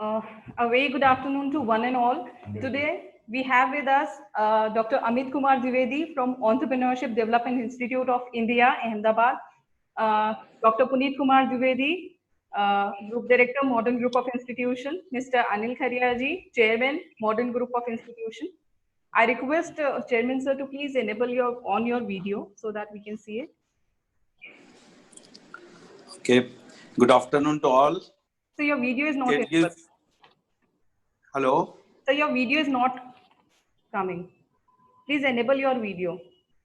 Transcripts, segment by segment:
Uh, a very good afternoon to one and all. Today we have with us Dr. Amit Kumar Dwivedi from Entrepreneurship Development Institute of India, Ahmedabad. Dr. Puneet Kumar Dwivedi, Group Director, Modern Group of Institution. Mr. Anil Khariaji, Chairman, Modern Group of Institution. I request Chairman sir to please enable your video so that we can see it. Okay. Good afternoon to all. So your video is not It enabled. gives... Hello. So your video is not coming. Please enable your video.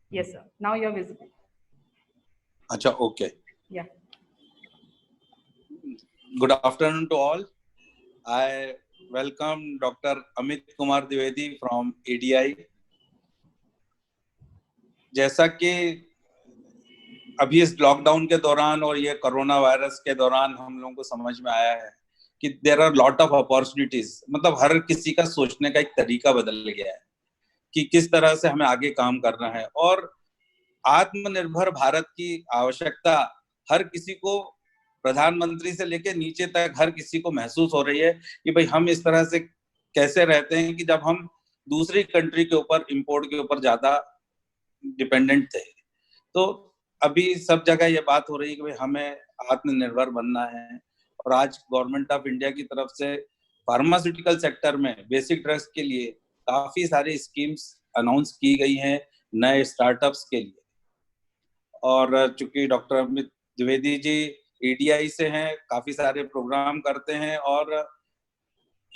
Yes, sir. Now you're visible. Acha, okay. Yeah. Good afternoon to all. I welcome Dr. Amit Kumar Dwivedi from ADI. जैसा कि अभी इस lockdown के दौरान और ये corona virus के दौरान हम लोगों को समझ में आया है कि there are lot of opportunities, मतलब हर किसी का सोचने का एक तरीका बदल गया है कि किस तरह से हमें आगे काम करना है। और आत्मनिर्भर भारत की आवश्यकता हर किसी को, प्रधानमंत्री से लेकर नीचे तक हर किसी को महसूस हो रही है कि भाई हम इस तरह से कैसे रहते हैं कि जब हम दूसरी कंट्री के ऊपर, इंपोर्ट के ऊपर ज्यादा डिपेंडेंट थे। तो अभी सब जगह ये बात हो रही है कि भाई हमें आत्मनिर्भर बनना है। और आज गवर्नमेंट ऑफ इंडिया की तरफ से फार्मास्यूटिकल सेक्टर में बेसिक ड्रग्स के लिए काफी सारी स्कीम्स अनाउंस की गई हैं नए स्टार्टअप्स के लिए। और चूंकि डॉक्टर अमित द्विवेदी जी एडीआई से हैं, काफी सारे प्रोग्राम करते हैं और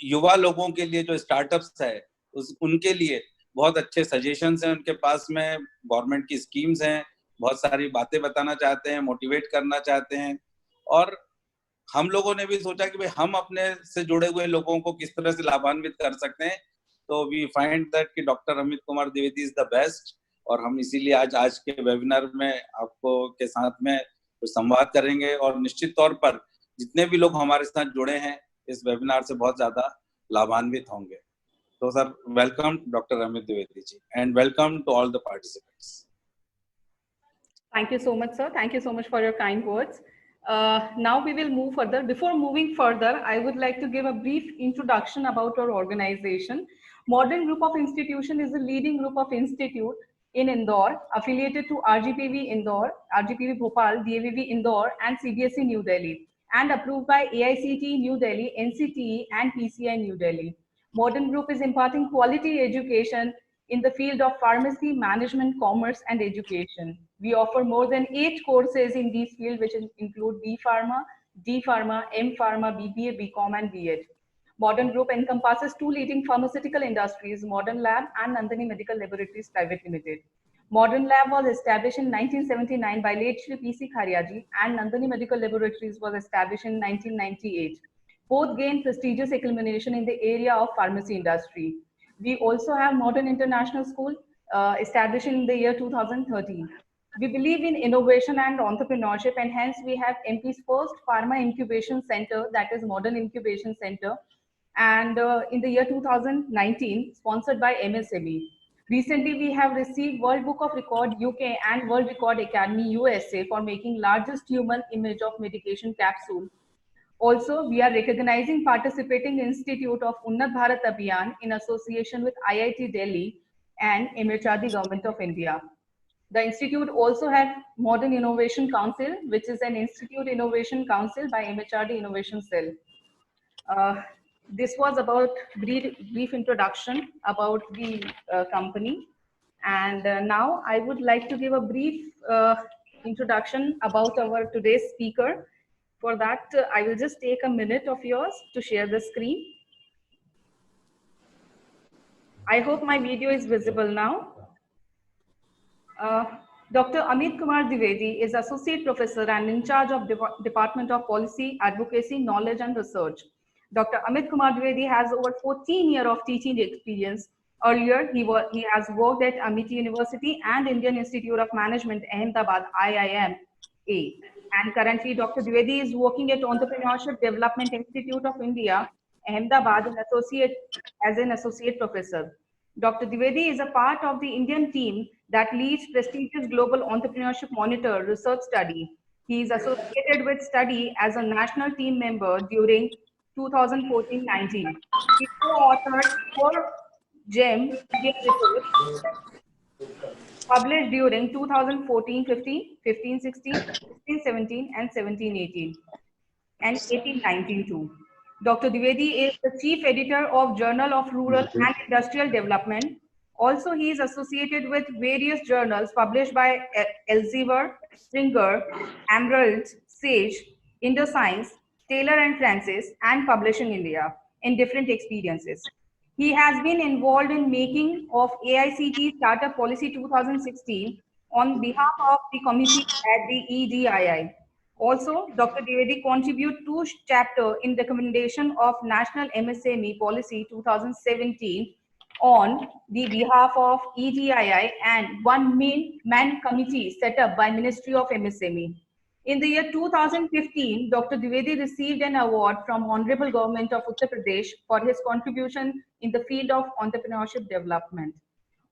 युवा लोगों के लिए जो स्टार्टअप्स है उनके लिए बहुत अच्छे सजेशंस हैं उनके पास में, गवर्नमेंट की स्कीम्स हैं, बहुत सारी बातें बताना चाहते हैं, मोटिवेट करना चाहते हैं। और हम लोगों ने भी सोचा कि भाई हम अपने से जुड़े हुए लोगों को किस तरह से लाभान्वित कर सकते हैं। तो वी फाइंड दैट कि doctor Amit Kumar Dwivedi is the best. और हम इसीलिए आज के वेबिनार में आपको के साथ में संवाद करेंगे और निश्चित तौर पर जितने भी लोग हमारे साथ जुड़े हैं इस वेबिनार से बहुत ज्यादा लाभान्वित होंगे। तो sir, welcome doctor Amit Dwivedi ji, and welcome to all the participants. Thank you so much, sir. Thank you so much for your kind words. Now we will move further. Before moving further, I would like to give a brief introduction about our organization. Modern Group of Institution is a leading group of institute in Indore, affiliated to RGPV Indore, RGPV Bhopal, DAVV Indore, and CBSE New Delhi, and approved by AICTE New Delhi, NCTE, and PCI New Delhi. Modern Group is imparting quality education in the field of pharmacy, management, commerce, and education. We offer more than 8 courses in these fields, which include B Pharma, D Pharma, M Pharma, BBA, BCom, and B.Ed. Modern Group encompasses 2 leading pharmaceutical industries, Modern Lab and Nandini Medical Laboratories Private Limited. Modern Lab was established in 1979 by late Shri P.C. Khariaji, and Nandini Medical Laboratories was established in 1998. Both gained prestigious acclamation in the area of pharmacy industry. We also have Modern International School, established in the year 2013. We believe in innovation and entrepreneurship, and hence we have MP's first pharma incubation center, that is Modern Incubation Center, and in the year 2019, sponsored by MSME. Recently, we have received World Book of Record UK and World Record Academy USA for making largest human image of medication capsule. Also, we are recognizing participating institute of Unnat Bharat Abhiyan in association with IIT Delhi and MHRD Government of India. The institute also has Modern Innovation Council, which is an institute innovation council by MHRD Innovation Cell. This was about brief introduction about the company. And now I would like to give a brief introduction about our today's speaker. For that, I will just take a minute of yours to share the screen. I hope my video is visible now. Dr. Amit Kumar Dwivedi is Associate Professor and in charge of Department of Policy, Advocacy, Knowledge and Research. Dr. Amit Kumar Dwivedi has over 14 years of teaching experience. Earlier, he has worked at Amity University and Indian Institute of Management, Ahmedabad, IIMA. And currently, Dr. Dwivedi is working at Entrepreneurship Development Institute of India, Ahmedabad, as an associate professor. Dr. Dwivedi is a part of the Indian team that leads prestigious Global Entrepreneurship Monitor research study. He is associated with study as a national team member during 2014-19. He co-authored 4 GEM India reports published during 2014-15, 15-16, 16-17, and 17-18, and 18-19 too. Dr. Dwivedi is the chief editor of Journal of Rural and Industrial Development. Also, he is associated with various journals published by Elsevier, Springer, Emerald, Sage, Indoscience, Taylor and Francis, and Publishing India in different experiences. He has been involved in making of AICT Startup Policy 2016 on behalf of the committee at the EDII. Also, Dr. Dwivedi contributed 2 chapters in recommendation of National MSME Policy 2017 on the behalf of EDII and 1 man committee set up by Ministry of MSME. In the year 2015, Dr. Dwivedi received an award from Honorable Government of Uttar Pradesh for his contribution in the field of entrepreneurship development.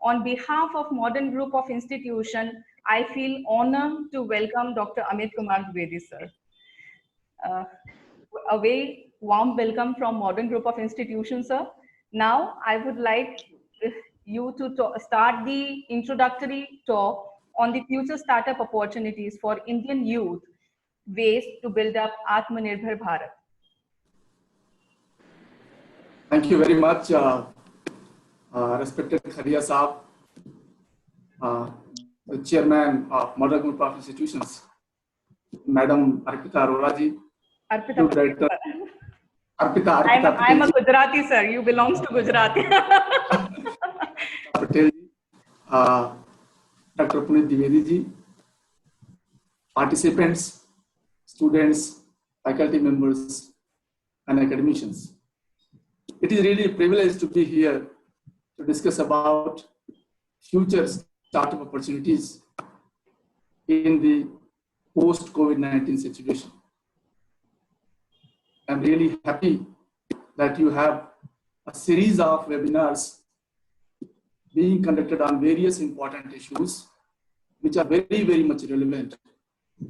On behalf of Modern Group of Institutions, I feel honored to welcome Dr. Amit Kumar Dwivedi, sir. A very warm welcome from Modern Group of Institutions, sir. Now, I would like you to start the introductory talk on the future startup opportunities for Indian youth, ways to build up Atmanirbhar Bharat. Thank you very much, respected Kharia Saab, the chairman of Modern Group of Institutions, Madam Arpita Arora ji, Arpita, director. Arpita, I'm a Gujarati, sir. You belongs to Gujarati. Patel ji, Dr. Puneet Dwivedi ji, participants, students, faculty members, and academicians. It is really a privilege to be here to discuss about future startup opportunities in the post-COVID-19 situation. I'm really happy that you have a series of webinars being conducted on various important issues, which are very, very much relevant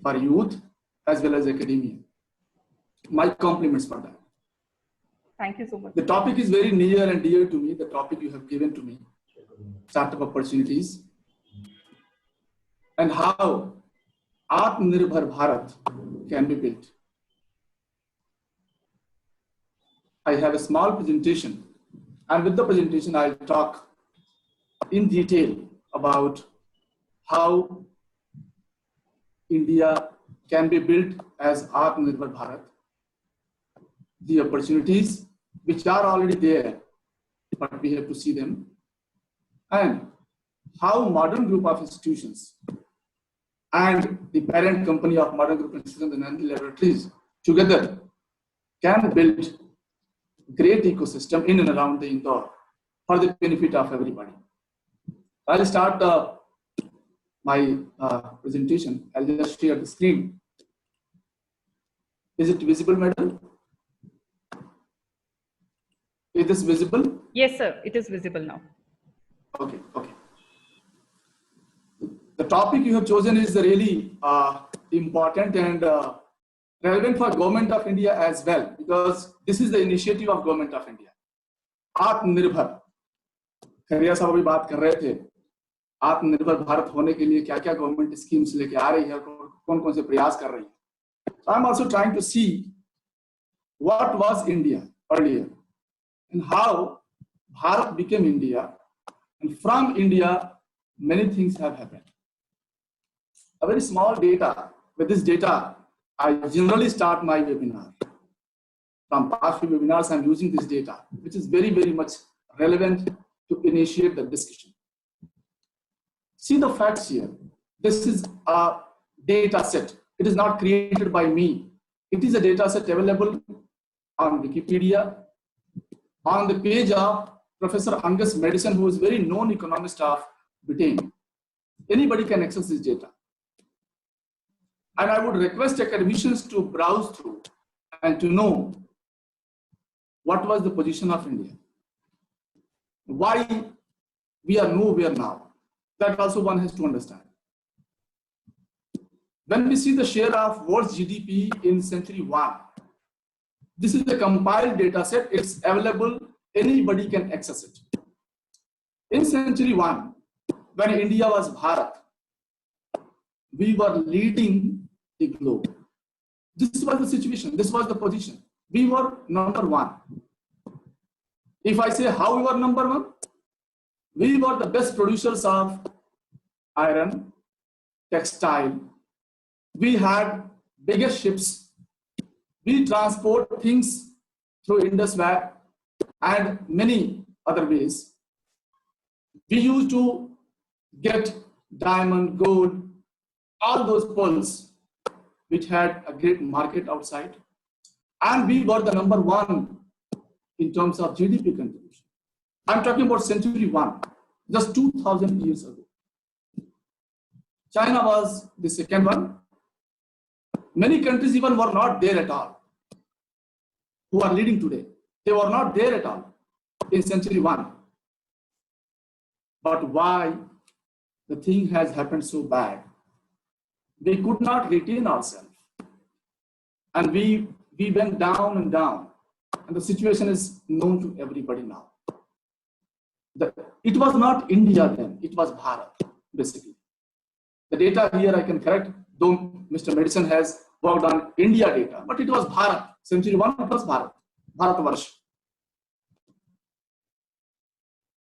for youth as well as academia. My compliments for that. Thank you so much. The topic is very near and dear to me, the topic you have given to me, startup opportunities, and how Atmanirbhar Bharat can be built. I have a small presentation, and with the presentation, I'll talk in detail about how India can be built as Atmanirbhar Bharat, the opportunities which are already there, but we have to see them, and how Modern Group of Institutions and the parent company of Modern Group of Institutions, the Nandi Laboratories, together can build great ecosystem in and around the Indore for the benefit of everybody. I'll start my presentation. I'll just share the screen. Is it visible, madam? Is this visible? Yes, sir. It is visible now. Okay, okay. The topic you have chosen is really important and relevant for Government of India as well, because this is the initiative of Government of India. Atmanirbhar. खरिया साहब अभी बात कर रहे थे, आत्मनिर्भर भारत होने के लिए क्या क्या गवर्नमेंट स्कीम्स लेके आ रही है, कौन कौन से प्रयास कर रही है. So I'm also trying to see what was India earlier and how Bharat became India, and from India many things have happened. A very small data. With this data, I generally start my webinar. From past few webinars, I'm using this data, which is very, very much relevant to initiate the discussion. See the facts here. This is a data set. It is not created by me. It is a data set available on Wikipedia, on the page of Professor Angus Maddison, who is a very known economist of Britain. Anybody can access this data. And I would request academicians to browse through and to know what was the position of India, why we are nowhere now. That also one has to understand. When we see the share of world's GDP in century 1, This is a compiled data set. It's available. Anybody can access it. In century 1, when India was Bharat, we were leading the globe. This was the situation. This was the position. We were number 1. If I say how we were number 1, we were the best producers of iron, textile. We had biggest ships. We transport things through Indus Valley and many other ways. We used to get diamond, gold, all those pearls, which had a great market outside. And we were the number 1 in terms of GDP contribution. I'm talking about century 1, just 2000 years ago. China was the second one. Many countries even were not there at all, who are leading today. They were not there at all in century 1. But why the thing has happened so bad? We could not retain ourselves. And we went down and down. And the situation is known to everybody now. It was not India then, it was Bharat, basically. The data here I can correct, though Mr. Madison has worked on India data, but it was Bharat. Century 1, it was Bharat, Bharatvarsh.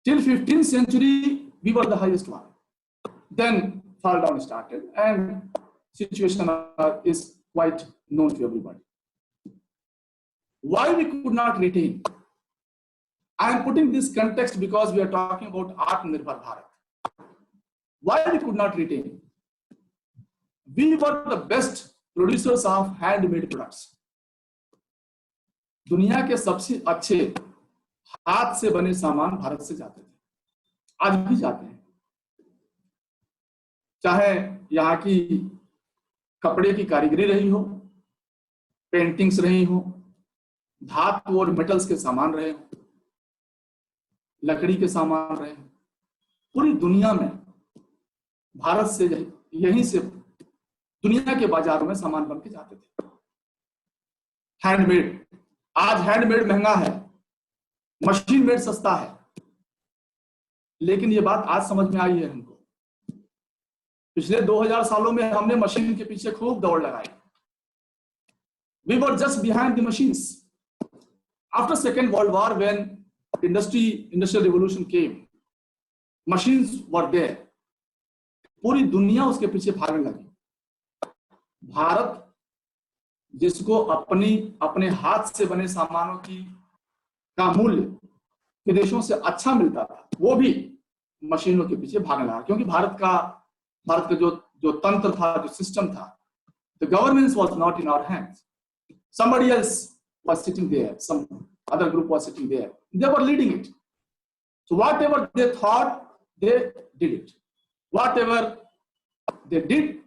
Till 15th century, we were the highest one. Then fall down started, and situation is quite known to everybody. Why we could not retain? I am putting this context because we are talking about Atmanirbhar Bharat. Why we could not retain? We were the best producers of handmade products. दुनिया के सबसे अच्छे हाथ से बने सामान भारत से जाते थे, आज भी जाते हैं। चाहे यहाँ की कपड़े की कारीगरी रही हो, पेंटिंग्स रही हो, धातु और मेटल्स के सामान रहे हो, लकड़ी के सामान रहे हो, पूरी दुनिया में भारत से यहीं से दुनिया के बाजारों में सामान बन के जाते थे। हैंडमेड, आज हैंडमेड महंगा है, मशीन मेड सस्ता है, लेकिन ये बात आज समझ में आई है हमको। पिछले 2000 सालों में हमने मशीन के पीछे खूब दौड़ लगाई। We were just behind the machines. After Second World War, when industrial revolution came, machines were there. पूरी दुनिया उसके पीछे भागने लगी। भारत जिसको अपने हाथ से बने सामानों का मूल्य विदेशों से अच्छा मिलता था, वो भी मशीनों के पीछे भागने लगा, क्योंकि भारत का जो तंत्र था, जो सिस्टम था, the governance was not in our hands. Somebody else was sitting there, some other group was sitting there. They were leading it. So whatever they thought, they did it. Whatever they did,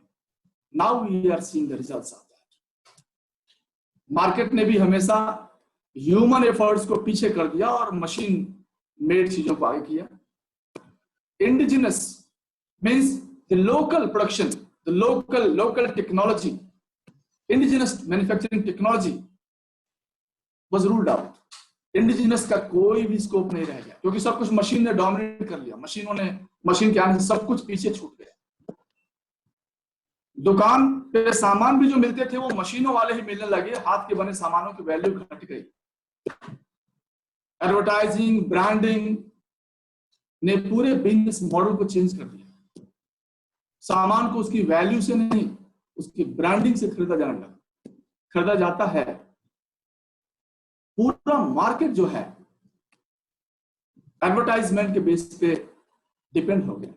now we are seeing the results of that. Market ने भी हमेशा human efforts को पीछे कर दिया और machine made चीजों को आगे किया। Indigenous means the local production, the local technology, indigenous manufacturing technology was ruled out. Indigenous का कोई भी स्कोप नहीं रह गया, क्योंकि सब कुछ मशीन ने डोमिनेट कर लिया। मशीन के आने से सब कुछ पीछे छूट गया। दुकान पे सामान भी जो मिलते थे वो मशीनों वाले ही मिलने लगे, हाथ के बने सामानों की वैल्यू घट गई। एडवर्टाइजिंग, ब्रांडिंग ने पूरे बिजनेस मॉडल को चेंज कर दिया। सामान को उसकी वैल्यू से नहीं, उसकी ब्रांडिंग से खरीदा जाता है। पूरा मार्केट जो है एडवर्टाइजमेंट के बेस पे डिपेंड हो गया।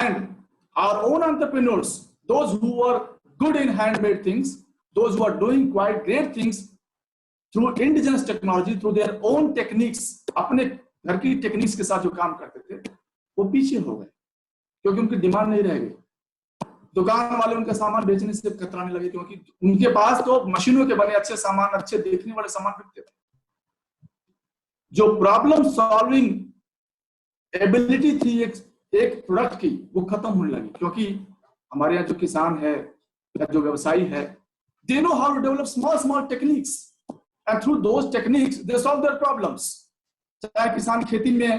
And our own entrepreneurs, those who are good in handmade things, those who are doing quite great things through indigenous technology, through their own techniques, अपने घर की टेक्निक्स के साथ जो काम करते थे, वो पीछे हो गए, क्योंकि उनकी डिमांड नहीं रह गई। दुकान वाले उनका सामान बेचने से कतराने लगे, क्योंकि उनके पास तो मशीनों के बने अच्छे सामान, अच्छे देखने वाले सामान बिकते थे। जो प्रॉब्लम सॉल्विंग एबिलिटी थी एक प्रोडक्ट की, वो खत्म होने लगी, क्योंकि हमारे यहाँ जो किसान है या जो व्यवसायी है, they know how to develop small techniques. and through those techniques they solve their problems. चाहे किसान खेती में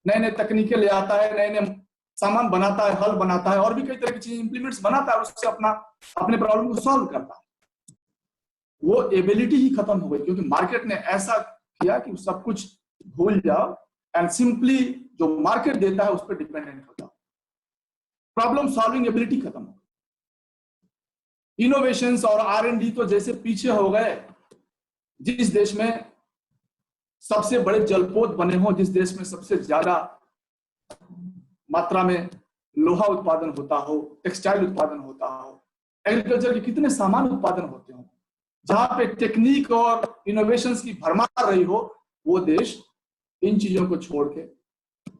नए नए तकनीकें ले आता है, नए नए सामान बनाता है, हल बनाता है और भी कई तरह की चीजें इंप्लीमेंट्स बनाता है, उससे अपने प्रॉब्लम को सॉल्व करता है। वो एबिलिटी ही खत्म हो गई क्योंकि मार्केट ने ऐसा किया कि सब कुछ भूल जाओ एंड सिंपली जो मार्केट देता है उस पर डिपेंडेंट हो जाओ। प्रॉब्लम सॉल्विंग एबिलिटी खत्म हो गई। इनोवेशंस और R&D तो जैसे पीछे हो गए। जिस देश में सबसे बड़े जलपोत बने हो, जिस देश में सबसे ज्यादा मात्रा में लोहा उत्पादन होता हो, टेक्सटाइल उत्पादन होता हो, एग्रीकल्चर के कितने सामान उत्पादन होते हो, जहां पे टेक्निक और इनोवेशंस की भरमार रही हो, वो देश इन चीजों को छोड़ के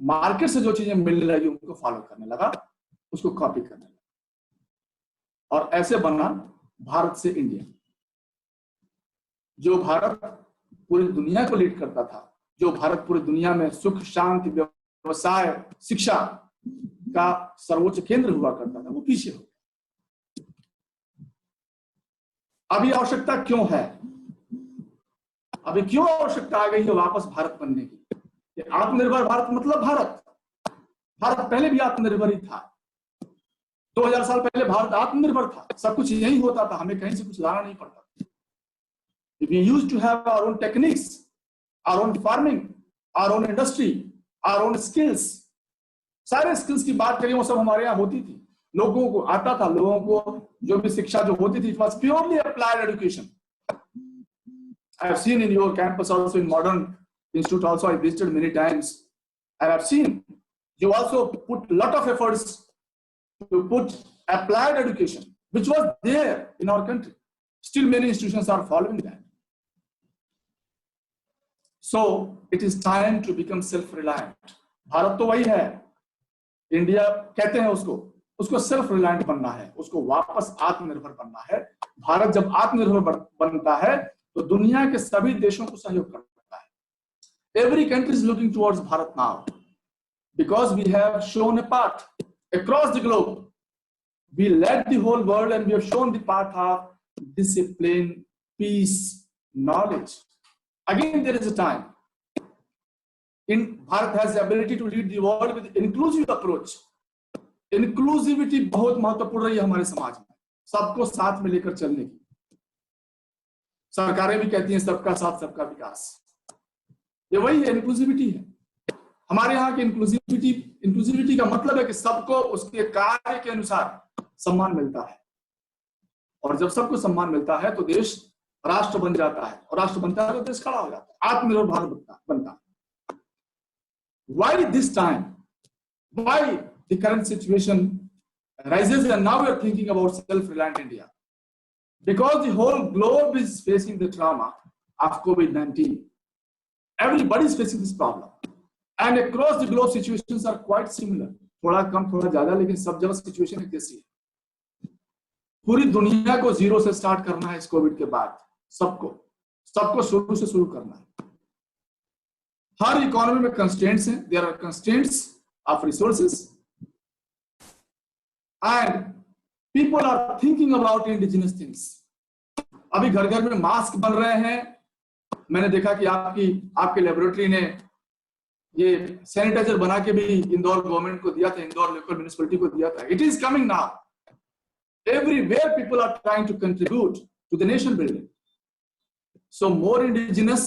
मार्केट से जो चीजें मिलने लगी उनको फॉलो करने लगा, उसको कॉपी करने लगा। और ऐसे बना भारत से इंडिया। जो भारत पूरी दुनिया को लीड करता था, जो भारत पूरी दुनिया में सुख, शांति, व्यवसाय, शिक्षा का सर्वोच्च केंद्र हुआ करता था, वो पीछे हो गया। अभी आवश्यकता क्यों है? अभी क्यों आवश्यकता आ गई है वापस भारत बनने की? आत्मनिर्भर भारत मतलब भारत पहले भी आत्मनिर्भर ही था। 2000 साल पहले भारत आत्मनिर्भर था, सब कुछ यही होता था, हमें कहीं से कुछ लाना नहीं पड़ता। We used to have our own techniques, our own farming, our own industry, our own skills. सारे स्किल्स की बात करें वो सब हमारे यहाँ होती थी, लोगों को आता था, लोगों को जो भी शिक्षा जो होती थी, it was purely applied education. I have seen in your campus also, in modern institute also, I visited many times, and I've seen you also put lot of efforts to put applied education, which was there in our country. Still many institutions are following that. So it is time to become self-reliant. Bharat तो वही है, India कहते हैं उसको self reliant बनना है, उसको वापस आत्मनिर्भर बनना है। भारत जब आत्मनिर्भर बनता है तो दुनिया के सभी देशों को सहयोग करता है। Every country is looking towards Bharat now because we have shown a path across the globe. We led the whole world and we have shown the path of discipline, peace, knowledge. Again, there is a time. Bharat has the ability to lead the world with inclusive approach. Inclusivity बहुत महत्वपूर्ण रही है हमारे समाज में, सबको साथ में लेकर चलने की। सरकारें भी कहती हैं सबका साथ सबका विकास, ये वही है, इंक्लूसिविटी है। हमारे यहाँ की इंक्लूसिविटी का मतलब है कि सबको उसके कार्य के अनुसार सम्मान मिलता है, और जब सबको सम्मान मिलता है तो देश राष्ट्र बन जाता है, और राष्ट्र बनता है तो देश खड़ा हो जाता है, आत्मनिर्भर भारत बनता है। Why this time? Why the current situation arises and now we are thinking about self-reliant India? Because the whole globe is facing the trauma of COVID-19. Everybody is facing this problem, and across the globe situations are quite similar. थोड़ा कम थोड़ा ज्यादा, लेकिन सब जगह situation एक जैसी है। पूरी दुनिया को जीरो से स्टार्ट करना है इस कोविड के बाद, सबको शुरू से शुरू करना है। हर इकोनॉमी में कंस्ट्रेंट्स हैं, there are constraints of resources and people are thinking about indigenous things. अभी घर घर में मास्क बन रहे हैं। मैंने देखा कि आपके लेबोरेटरी ने ये सैनिटाइजर बना के भी इंदौर गवर्नमेंट को दिया था, इंदौर लोकल म्युनिसिपैलिटी को दिया था। It is coming now. Everywhere people are trying to contribute to the nation building. So more indigenous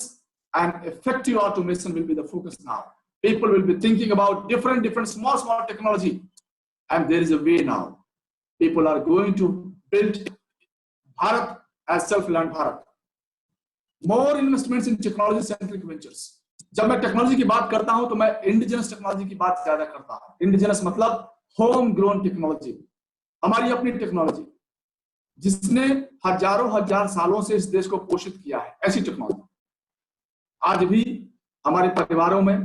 and effective automation will be the focus now. People will be thinking about different small technology, and there is a way now. People are going to build Bharat as self-reliant Bharat. More investments in technology-centric ventures. जब मैं technology की बात करता हूं तो मैं indigenous technology की बात ज्यादा करता हूं। इंडिजिनस मतलब होम ग्रोन टेक्नोलॉजी, हमारी अपनी टेक्नोलॉजी जिसने हजार सालों से इस देश को पोषित किया है। ऐसी टेक्नोलॉजी आज भी हमारे परिवारों में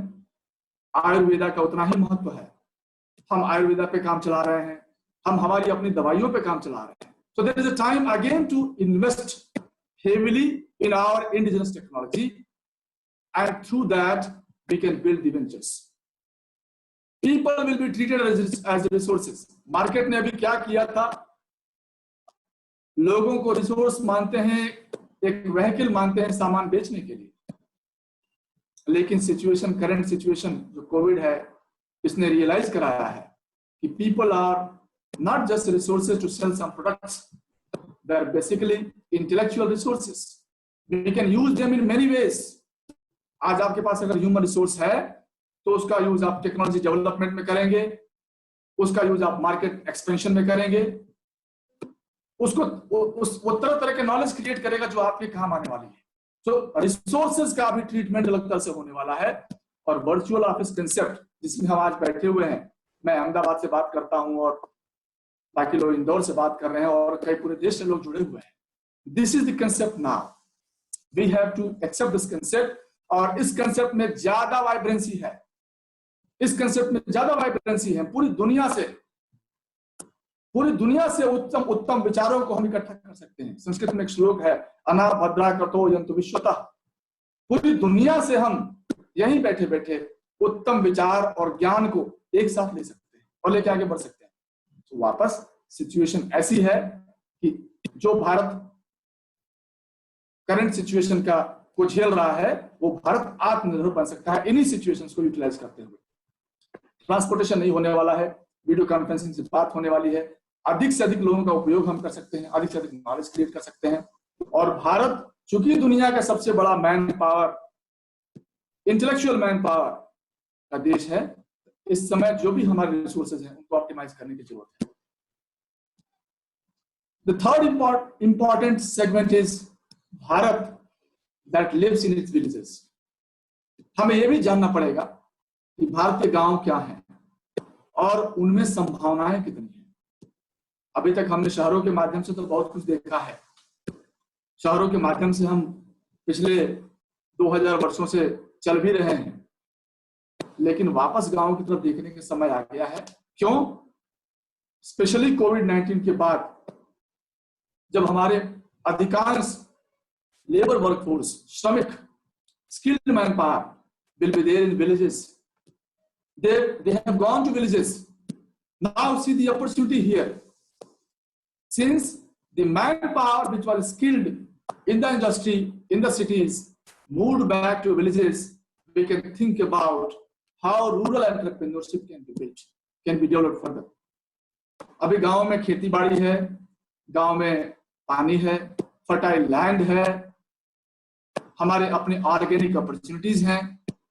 आयुर्वेदा का उतना ही महत्व है। हम आयुर्वेदा पे काम चला रहे हैं, हम हमारी अपनी दवाइयों पे काम चला रहे हैं। So there is a time again to invest heavily in our indigenous technology, and through that we can build the ventures. People will be treated as resources. Market ने अभी क्या किया था, लोगों को रिसोर्स मानते हैं, एक व्हीकल मानते हैं सामान बेचने के लिए, लेकिन करंट सिचुएशन जो कोविड है, इसने रियलाइज कराया है कि people are not just resources to sell some products, they are basically intellectual resources, we can use them in many ways. आज आपके पास अगर ह्यूमन रिसोर्स है तो उसका यूज आप टेक्नोलॉजी डेवलपमेंट में करेंगे, उसका यूज आप मार्केट एक्सपेंशन में करेंगे, वो तरह तरह के नॉलेज क्रिएट करेगा जो आपके काम आने वाली है। तो रिसोर्सेज का भी ट्रीटमेंट अलग तरह से होने वाला है। और वर्चुअल ऑफिस कंसेप्ट जिसमें हम आज बैठे हुए हैं, मैं अहमदाबाद से बात करता हूं और बाकी लोग इंदौर से बात कर रहे हैं और कई पूरे देश से लोग जुड़े हुए हैं। This is the concept now, we have to accept this concept. और इस कंसेप्ट में ज्यादा वाइब्रेंसी है, इस कंसेप्ट में ज्यादा वाइब्रेंसी है। पूरी दुनिया से उत्तम उत्तम विचारों को हम इकट्ठा कर सकते हैं। संस्कृत में एक श्लोक है, अना भद्रा करतो यंतु विश्वतः। पूरी दुनिया से हम यहीं बैठे बैठे उत्तम विचार और ज्ञान को एक साथ ले सकते हैं और लेके आगे बढ़ सकते हैं। तो वापस सिचुएशन ऐसी है कि जो भारत करंट सिचुएशन को झेल रहा है, वो भारत आत्मनिर्भर बन सकता है इन्हीं सिचुएशंस को यूटिलाइज करते हुए। ट्रांसपोर्टेशन नहीं होने वाला है, वीडियो कॉन्फ्रेंसिंग से बात होने वाली है, अधिक से अधिक लोगों का उपयोग हम कर सकते हैं, अधिक से अधिक नॉलेज क्रिएट कर सकते हैं। और भारत चूंकि दुनिया का सबसे बड़ा man power, intellectual man power का देश है, इस समय जो भी हमारे रिसोर्सेज हैं उनको ऑप्टिमाइज करने की जरूरत है। The third important segment is Bharat that lives in its villages. हमें यह भी जानना पड़ेगा कि भारत के गांव क्या हैं और उनमें संभावनाएं कितनी हैं। अभी तक हमने शहरों के माध्यम से तो बहुत कुछ देखा है, शहरों के माध्यम से हम पिछले 2000 वर्षों से चल भी रहे हैं, लेकिन वापस गांव की तरफ देखने का समय आ गया है। क्यों? स्पेशली कोविड-19 के बाद, जब हमारे अधिकांश लेबर वर्कफोर्स, श्रमिक, skilled manpower will be there in villages. They have gone to villages. Now see the opportunity here. Since the manpower which was skilled in the industry, in the cities, moved back to villages, we can think about how rural entrepreneurship can be built, can be developed further. अभी गांव में खेती बाड़ी है, गांव में पानी है, फर्टाइल लैंड है, हमारे अपने ऑर्गेनिक अपॉर्चुनिटीज हैं।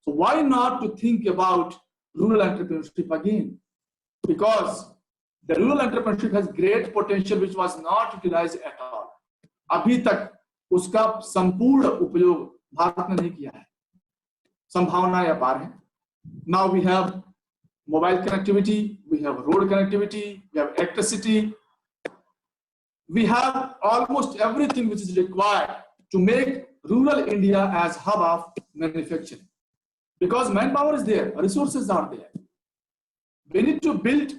So why not to think about rural entrepreneurship again? Because the rural entrepreneurship has great potential which was not utilized at all. अभी तक उसका संपूर्ण उपयोग भारत ने नहीं किया है। संभावनाएं अपार हैं। Now we have mobile connectivity, we have road connectivity, we have electricity, we have almost everything which is required to make rural India as hub of manufacturing. Because manpower is there, resources are there. We need to build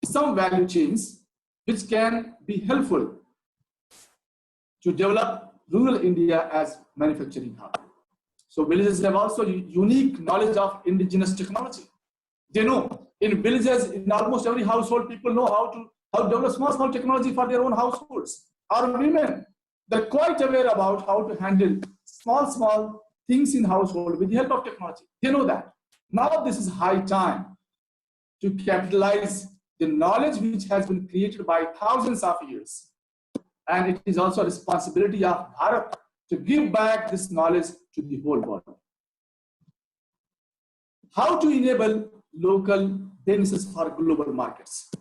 some value chains which can be helpful to develop rural India as manufacturing hub. So villages have also unique knowledge of indigenous technology. They know in villages, in almost every household, people know how to develop small technology for their own households. Our women, they're quite aware about how to handle small things in household with the help of technology. They know that. Now this is high time to capitalize the knowledge which has been created by thousands of years. And it is also a responsibility of Bharat to give back this knowledge to the whole world. How to enable local businesses for global markets?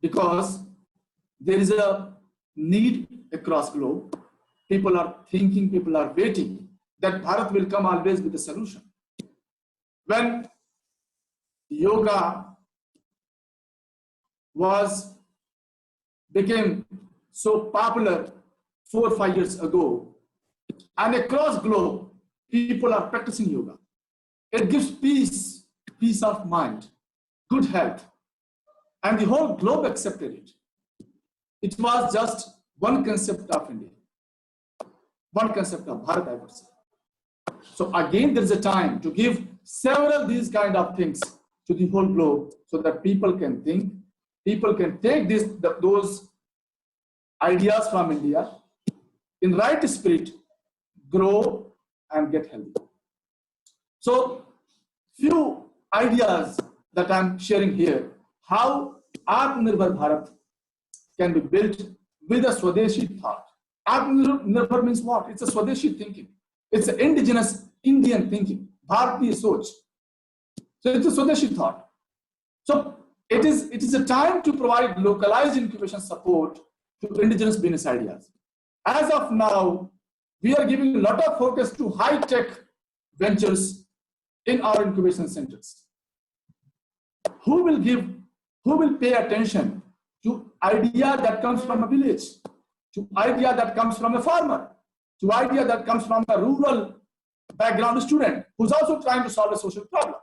Because there is a need across globe. People are thinking, people are waiting that Bharat will come always with a solution. When yoga became so popular 4 or 5 years ago, and across globe, people are practicing yoga. It gives peace of mind, good health, and the whole globe accepted it. It was just one concept of India, one concept of Bharat, I would say. So again, there is a time to give several these kind of things to the whole globe so that people can think, people can take those ideas from India in right spirit, grow and get healthy. So, few ideas that I'm sharing here, how Atmanirbhar Bharat can be built with a Swadeshi thought. Atmanirbhar means what? It's a Swadeshi thinking. It's an indigenous Indian thinking, Bharatiya Soch. So it's a Swadeshi thought. So it is a time to provide localized incubation support to indigenous business ideas. As of now, we are giving a lot of focus to high-tech ventures in our incubation centers. Who will pay attention to idea that comes from a village, to idea that comes from a farmer, to idea that comes from a rural background student who's also trying to solve a social problem?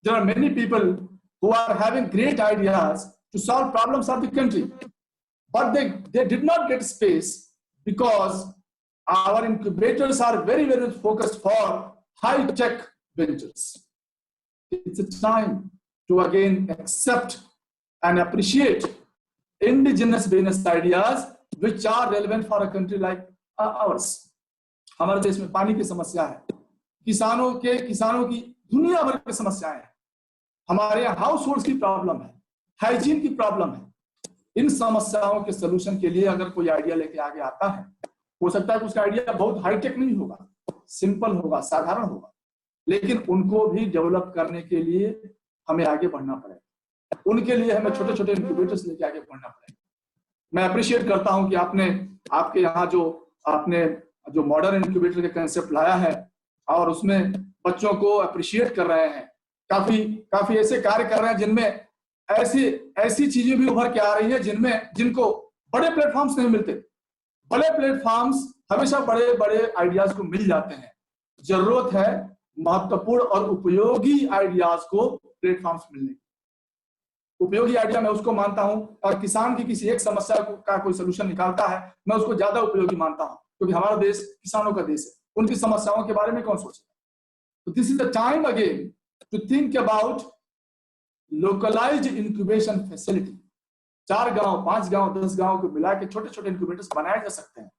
There are many people who are having great ideas to solve problems of the country, but they did not get space because our incubators are very, very focused for high-tech ventures. It's a time to again accept and appreciate indigenous business ideas which are relevant for a country like ours. हमारे देश में पानी की समस्या है, किसानों की दुनिया भर की समस्याएं हैं, हमारे यहाँ हाउस होल्ड की प्रॉब्लम है, हाइजीन की प्रॉब्लम है। इन समस्याओं के सलूशन के लिए अगर कोई आइडिया लेके आगे आता है, हो सकता है कि उसका आइडिया बहुत हाईटेक नहीं होगा, सिंपल होगा, साधारण होगा, लेकिन उनको भी डेवलप करने के लिए हमें आगे बढ़ना पड़ेगा। उनके लिए हमें छोटे छोटे इंक्यूबेटर्स लेके आगे बढ़ना पड़ेगा। मैं अप्रिशिएट करता हूं कि आपके यहाँ आपने जो मॉडर्न इंक्यूबेटर के कंसेप्ट लाया है और उसमें बच्चों को अप्रिशिएट कर रहे हैं, काफी ऐसे कार्य कर रहे हैं जिनमें ऐसी चीजें भी उभर के आ रही है जिनको बड़े प्लेटफॉर्म्स नहीं मिलते। बड़े प्लेटफॉर्म्स हमेशा बड़े बड़े आइडियाज को मिल जाते हैं, जरूरत है महत्वपूर्ण और उपयोगी आइडियाज को प्लेटफॉर्म्स मिलने। उपयोगी आइडिया मैं उसको मानता हूं, और किसान की किसी एक समस्या का कोई सोल्यूशन निकालता है, मैं उसको ज्यादा उपयोगी मानता हूं, क्योंकि हमारा देश किसानों का देश है, उनकी समस्याओं के बारे में कौन सोचेगा। तो this is the time again to think about localised incubation facility. 4 गांव, 5 गांव, 10 गांव को मिला के छोटे छोटे इंक्यूबेटर्स बनाए जा सकते हैं।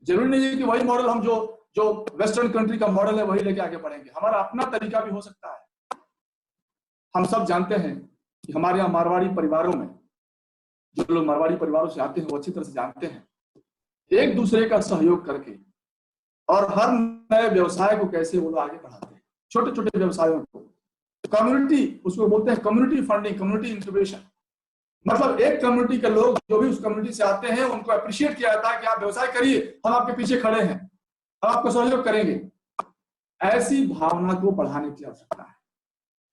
जरूरी नहीं है कि वही मॉडल हम जो वेस्टर्न कंट्री का मॉडल है वही लेके आगे बढ़ेंगे, हमारा अपना तरीका भी हो सकता है। हम सब जानते हैं कि हमारे यहाँ मारवाड़ी परिवारों में, जो लोग मारवाड़ी परिवारों से आते हैं वो अच्छी तरह से जानते हैं, एक दूसरे का सहयोग करके और हर नए व्यवसाय को कैसे वो लोग आगे बढ़ाते हैं। छोटे छोटे व्यवसायों को कम्युनिटी, उसको बोलते हैं कम्युनिटी फंडिंग, कम्युनिटी इंक्यूबेशन। मतलब एक कम्युनिटी के लोग जो भी उस कम्युनिटी से आते हैं उनको अप्रिशिएट किया जाता है कि आप व्यवसाय करिए, हम आपके पीछे खड़े हैं, हम आपको सहयोग करेंगे। ऐसी भावना को बढ़ाने की आवश्यकता है।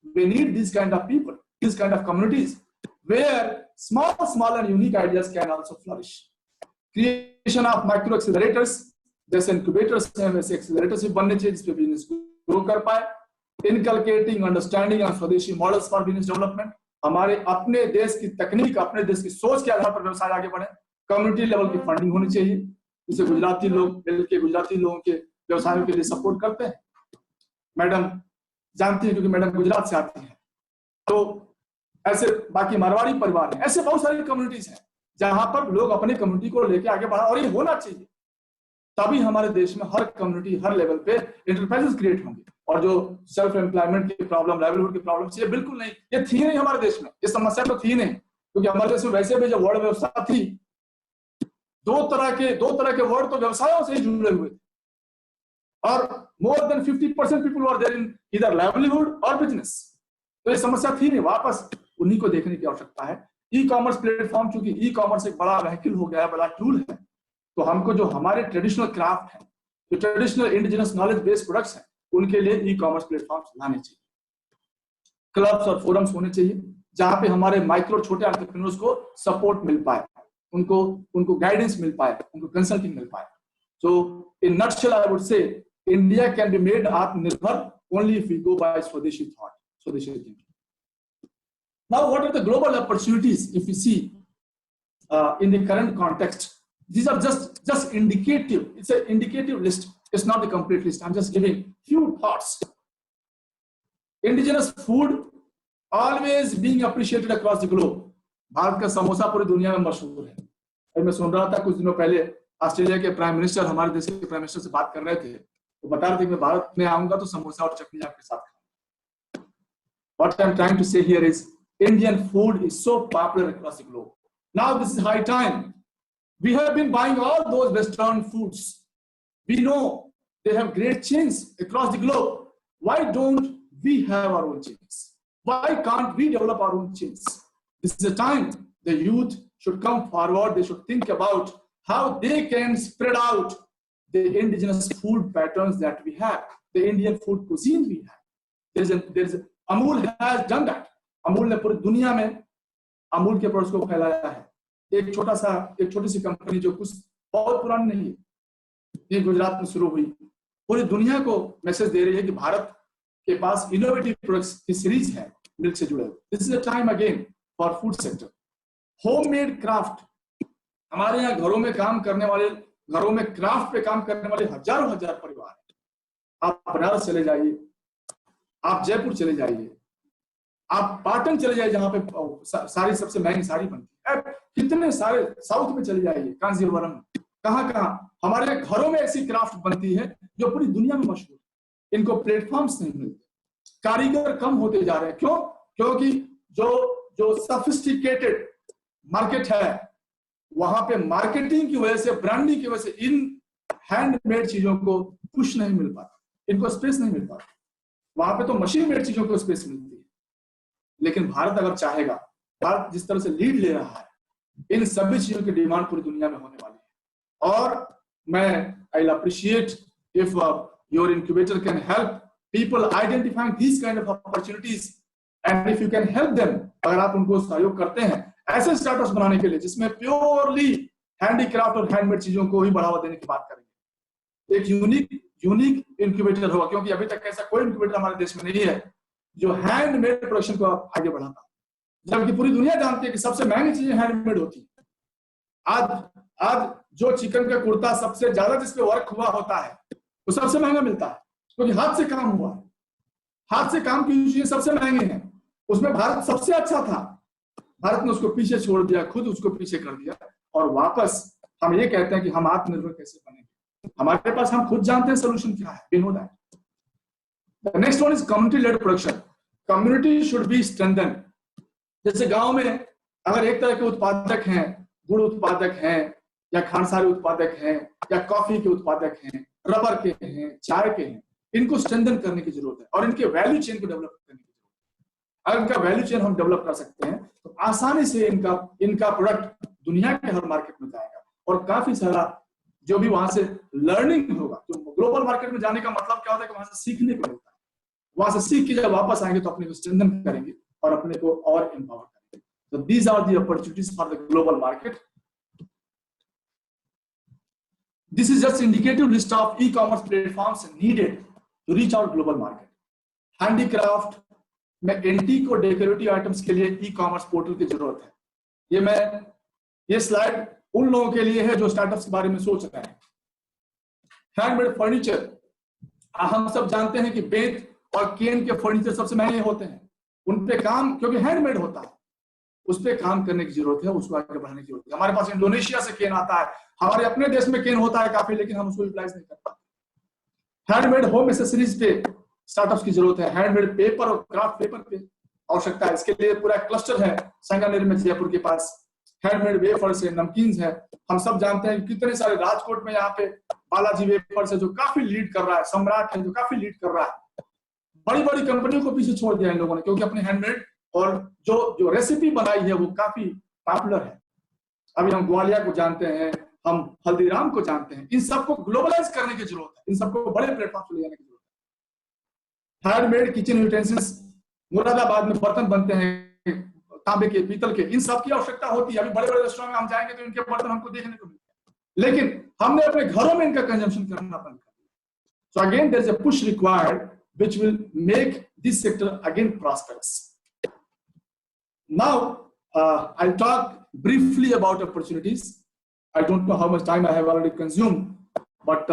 We need this kind of people, this kind of communities where small and unique ideas can also flourish. Creation of micro accelerators, जैसे incubators हैं वैसे accelerators भी बनने चाहिए जिसपे बिजनेस ग्रो कर पाए। Inculcating understanding of स्वदेशी models for business development, हमारे अपने देश की तकनीक, अपने देश की सोच के आधार पर व्यवसाय आगे बढ़े। कम्युनिटी लेवल की फंडिंग होनी चाहिए, जिसे गुजराती लोग मिलकर गुजराती लोगों के व्यवसायों के लिए सपोर्ट करते हैं। मैडम जानती है क्योंकि मैडम गुजरात से आती हैं। तो ऐसे बाकी मारवाड़ी परिवार हैं, ऐसे बहुत सारी कम्युनिटीज हैं जहां पर लोग अपने कम्युनिटी को लेके आगे बढ़ा, और ये होना चाहिए। तभी हमारे देश में हर कम्युनिटी हर लेवल पे एंटरप्राइजेस क्रिएट होंगे। और जो सेल्फ एम्प्लॉयमेंट की प्रॉब्लम, लाइवलीहुड की प्रॉब्लम, ये बिल्कुल नहीं, ये थी नहीं हमारे देश में, ये समस्या तो थी नहीं, क्योंकि हमारे देश में वैसे भी जब वर्ड व्यवस्था थी, दो तरह के वर्ड तो व्यवसायों से ही जुड़े हुए थे, और more than 50% people were there in either livelihood और बिजनेस। तो ये समस्या थी नहीं, वापस उन्हीं को देखने की आवश्यकता है। ई कॉमर्स प्लेटफॉर्म, चूंकि ई कॉमर्स एक बड़ा व्हीकल हो गया है, बड़ा टूल है, तो हमको जो हमारे ट्रेडिशनल क्राफ्ट है, जो traditional indigenous knowledge based products हैं, उनके लिए ई कॉमर्स प्लेटफॉर्म लाने चाहिए। क्लब्स और फोरम्स होने चाहिए जहां पे हमारे माइक्रो छोटे एंटरप्रेन्योर्स को सपोर्ट मिल पाए, उनको गाइडेंस मिल पाए, उनको कंसल्टिंग मिल पाए। So in nutshell I would say India can be made Atmanirbhar only if we go by Swadeshi thought, Swadeshi thinking. Now, what are the global opportunities if we see in the current context? These are just indicative. It's an indicative list. It's not the complete list. I'm just giving few thoughts. Indigenous food always being appreciated across the globe. Bharat का समोसा पूरी दुनिया में मशहूर है। मैं सुन रहा था कुछ दिनों पहले ऑस्ट्रेलिया के प्राइम मिनिस्टर हमारे देश के प्राइम मिनिस्टर से बात कर रहे थे, वो बता रहे थे कि मैं भारत में आऊंगा तो समोसा और चटनी आपके साथ खाऊंगा। What I'm trying to say here is Indian food is so popular across the globe. Now this is high time. We have been buying all those Western foods. We know they have great chains across the globe. Why don't we have our own chains? Why can't we develop our own chains? This is a time the youth should come forward. They should think about how they can spread out the indigenous food patterns that we have, the Indian food cuisine we have. There's Amul has done that. Amul ने पूरी दुनिया में अमूल के products को फैलाया है। एक छोटी सी कंपनी जो कुछ बहुत पुरानी नहीं है, ये गुजरात में शुरू हुई, पूरी दुनिया को मैसेज दे रही है कि भारत के पास इनोवेटिव प्रोडक्ट्स की सीरीज है मिल्क से जुड़े हुए। This is a time again for food sector. Homemade craft, हमारे यहाँ घरों में क्राफ्ट पे काम करने वाले हजारों परिवार हैं। आप बनारस चले जाइए, आप जयपुर चले जाइए, आप पाटन चले जाइए जहां पे साड़ी सबसे महंगी साड़ी बनती है, कितने सारे साउथ में चले जाइए, कांजीवरम, कहां हमारे घरों में ऐसी क्राफ्ट बनती है जो पूरी दुनिया में मशहूर है। इनको प्लेटफॉर्म्स नहीं मिलते, कारीगर कम होते जा रहे हैं। क्यों? क्योंकि जो सफिस्टिकेटेड मार्केट है वहां पे मार्केटिंग की वजह से, ब्रांडिंग की वजह से इन हैंडमेड चीजों को पुश नहीं मिल पाता, इनको स्पेस नहीं मिल पाता। वहां पे तो मशीन मेड चीजों को स्पेस मिलती है। लेकिन भारत अगर चाहेगा, भारत जिस तरह से लीड ले रहा है, इन सभी चीजों की डिमांड पूरी दुनिया में होने वाली है। और मैं I appreciate if your incubator can help people identifying this kind of opportunities and if you can help them, अगर आप उनको सहयोग करते हैं ऐसे स्टार्टअप्स बनाने के लिए जिसमें प्योरली हैंडीक्राफ्ट और हैंडमेड चीजों को ही बढ़ावा देने की बात करेंगे। एक यूनिक इंक्यूबेटर होगा, क्योंकि अभी तक ऐसा कोई इंक्यूबेटर हमारे देश में नहीं है जो हैंडमेड प्रोडक्शन को आगे बढ़ाता, जबकि पूरी दुनिया जानती है कि सबसे महंगी चीजें हैंडमेड होती है। आज जो चिकन का कुर्ता सबसे ज्यादा जिसपे वर्क हुआ होता है वो सबसे महंगा मिलता है, क्योंकि हाथ से काम हुआ है। हाथ से काम की चीजें सबसे महंगी हैं, उसमें भारत सबसे अच्छा था। भारत ने उसको पीछे छोड़ दिया, खुद उसको पीछे कर दिया, और वापस हम ये कहते हैं कि हम आत्मनिर्भर कैसे बनेंगे। हमारे पास, हम खुद जानते हैं सोल्यूशन क्या है। We know that. The next one is community-led production. Community should be strengthened. जैसे गांव में अगर एक तरह के उत्पादक हैं, गुड़ उत्पादक हैं, या खानसारी उत्पादक हैं, या कॉफी के उत्पादक हैं, रबर के हैं, चाय के हैं, इनको स्ट्रेंथन करने की जरूरत है और इनके वैल्यू चेन को डेवलप करने की जरूरत है। अगर इनका वैल्यू चेन हम डेवलप कर सकते हैं तो आसानी से इनका प्रोडक्ट दुनिया के हर मार्केट में जाएगा, और काफी सारा जो भी वहां से लर्निंग होगा। जो ग्लोबल मार्केट में जाने का मतलब क्या होता है कि वहां से सीखने को मिलता है। वहां से सीख के जब वापस आएंगे तो अपने को स्ट्रेंथन करेंगे और अपने को और एम्पावर करेंगे। So these are the opportunities for the global market. This is just indicative list of e-commerce platforms needed to reach our global market. Handicraft में एंटीक और डेकोरेटिव आइटम्स के लिए ई-कॉमर्स पोर्टल की जरूरत है। ये स्लाइड उन लोगों के लिए है जो स्टार्टअप्स के बारे में सोच रहे हैं। हैंडमेड फर्नीचर, हम सब जानते हैं कि बेंत और केन के फर्नीचर सबसे महंगे होते हैं। उन पे काम, क्योंकि हैंडमेड होता है, उस पे काम करने की जरूरत है, उसको आगे बढ़ाने की जरूरत है। हमारे पास इंडोनेशिया से केन आता है, हमारे अपने देश में केन होता है काफी, लेकिन हम उसको यूटिलाइज नहीं कर पाते। हैंडमेड होम एक्सेसरीज पे स्टार्टअप्स की जरूरत है। हैंडमेड पेपर और क्राफ्ट पेपर पे आवश्यकता है। इसके लिए पूरा क्लस्टर है संगानेर में, जयपुर के पास। हैंडमेड वेफर्स है, नमकीन्स है। हम सब जानते हैं कितने सारे, राजकोट में यहाँ पे बालाजी वेफर्स है जो काफी लीड कर रहा है, सम्राट है जो काफी लीड कर रहा है। बड़ी बड़ी कंपनियों को पीछे छोड़ दिया इन लोगों ने, क्योंकि अपने हैंडमेड और जो रेसिपी बनाई है वो काफी पॉपुलर है। अभी हम ग्वालिया को जानते हैं, हम हल्दीराम को जानते हैं। इन सबको ग्लोबलाइज करने की जरूरत है, इन सबको बड़े प्लेटफॉर्म पर ले जाने की जरूरत है। हैंडमेड किचन यूटेंसिल्स, मुरादाबाद में बर्तन बनते हैं तांबे के, पीतल के, इन सब की आवश्यकता होती है। अभी बड़े बड़े रेस्टोरेंट में हम जाएंगे तो इनके बर्तन हमको देखने को मिलते हैं, लेकिन हमने अपने घरों में इनका कंजम्पशन करना बंद कर दिया। So again there is a push required which will make this sector again prosperous. Now, I'll talk briefly about opportunities. I don't know how much time I have already consumed, but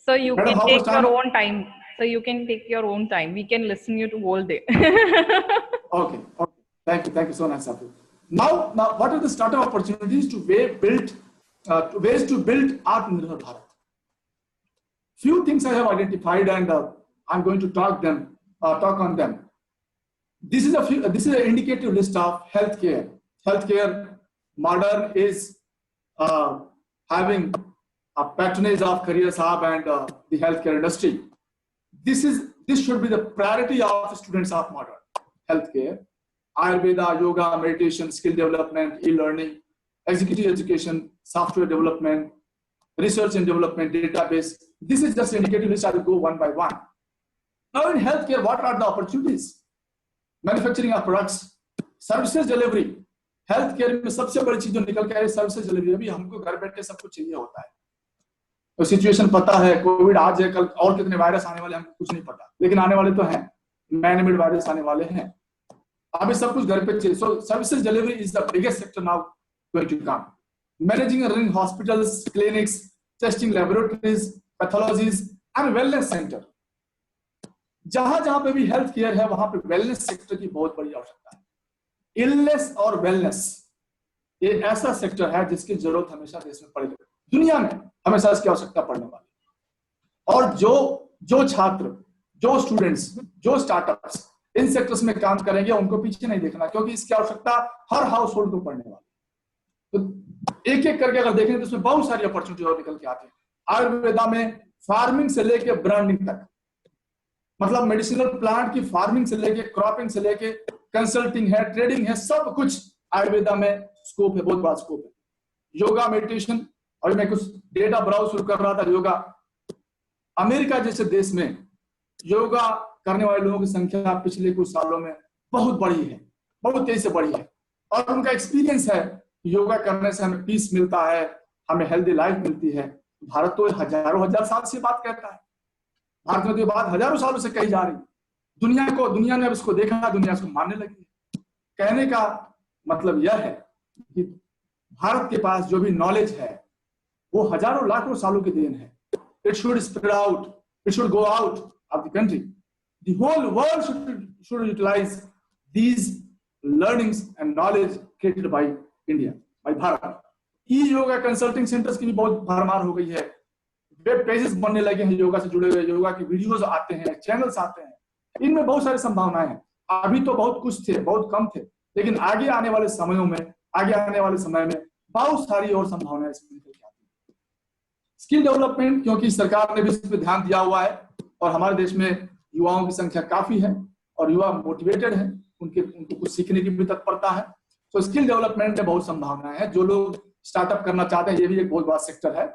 so you can take your own time. So you can take your own time. We can listen you to whole day. Okay. Thank you so much, Safi. Now, what are the startup opportunities to be built ways to build Atmanirbhar Bharat. Few things I have identified, and I'm going to talk on them. This is an indicative list of healthcare. Healthcare modern is having a patronage of Career Saab and the healthcare industry. This should be the priority of students of modern healthcare. Ayurveda, yoga, meditation, skill development, e-learning, executive education, software development, research and development, database. This is just an indicative list. I will go one by one. Now in healthcare, what are the opportunities? Manufacturing of products, services delivery. Health में सबसे बड़ी चीज जो निकल के आई services delivery. अभी हमको घर बैठे सब कुछ चाहिए होता है, तो सिचुएशन पता है, कोविड आज है, कल और कितने वायरस आने वाले हमको कुछ नहीं पता, लेकिन आने वाले तो हैं, मैन मेड वायरस आने वाले हैं। अभी सब कुछ घर पे चाहिए। So services delivery is the biggest sector now going to come. Managing running hospitals, clinics, testing laboratories, pathologies and wellness centre. जहां जहां पे भी हेल्थ केयर है वहां पे वेलनेस सेक्टर की बहुत बड़ी आवश्यकता है। इलनेस और वेलनेस ये ऐसा सेक्टर है जिसकी जरूरत हमेशा देश में पड़ेगी, दुनिया में हमेशा इसकी आवश्यकता पड़ने वाली। और जो छात्र, जो स्टूडेंट्स, जो स्टार्टअप्स इन सेक्टर्स में काम करेंगे उनको पीछे नहीं देखना, क्योंकि इसकी आवश्यकता हर हाउस होल्ड को पड़ने वाली। तो एक एक करके अगर देखें तो इसमें बहुत सारी अपॉर्चुनिटी और निकल के आती है। आयुर्वेदा में फार्मिंग से लेके ब्रांडिंग तक, मतलब मेडिसिनल प्लांट की फार्मिंग से लेके, क्रॉपिंग से लेके, कंसल्टिंग है, ट्रेडिंग है, सब कुछ आयुर्वेदा में स्कोप है, बहुत बड़ा स्कोप है। योगा, मेडिटेशन, और मैं कुछ डेटा ब्राउज शुरू कर रहा था। योगा, अमेरिका जैसे देश में योगा करने वाले लोगों की संख्या पिछले कुछ सालों में बहुत बढ़ी है, बहुत तेजी से बढ़ी है, और उनका एक्सपीरियंस है योगा करने से हमें पीस मिलता है, हमें हेल्दी लाइफ मिलती है। भारत तो हजार साल से बात कहता है, भारत में तो बात हजारों सालों से कही जा रही। दुनिया ने अब इसको देखा, दुनिया इसको मानने लगी। कहने का मतलब यह है कि भारत के पास जो भी नॉलेज है वो हजारों लाखों सालों की देन है। It should spread out, it should go out of the country. The whole world should utilise these learnings and knowledge created by India, by Bharat. E yoga consulting centres की भी बहुत भरमार हो गई है। वेब पेजेस बनने लगे हैं योगा से जुड़े हुए, योगा की वीडियोस आते हैं, चैनल्स आते हैं। इनमें बहुत सारी संभावनाएं हैं। अभी तो बहुत कुछ थे, बहुत कम थे, लेकिन आगे आने वाले समय में बहुत सारी और संभावनाएं इसमें निकल के आती हैं। स्किल डेवलपमेंट, क्योंकि सरकार ने भी इस पर ध्यान दिया हुआ है और हमारे देश में युवाओं की संख्या काफी है और युवा मोटिवेटेड है, उनको कुछ सीखने की भी तत्परता है। तो स्किल डेवलपमेंट में बहुत संभावनाएं हैं। जो लोग स्टार्टअप करना चाहते हैं, ये भी एक बहुत बड़ा सेक्टर है।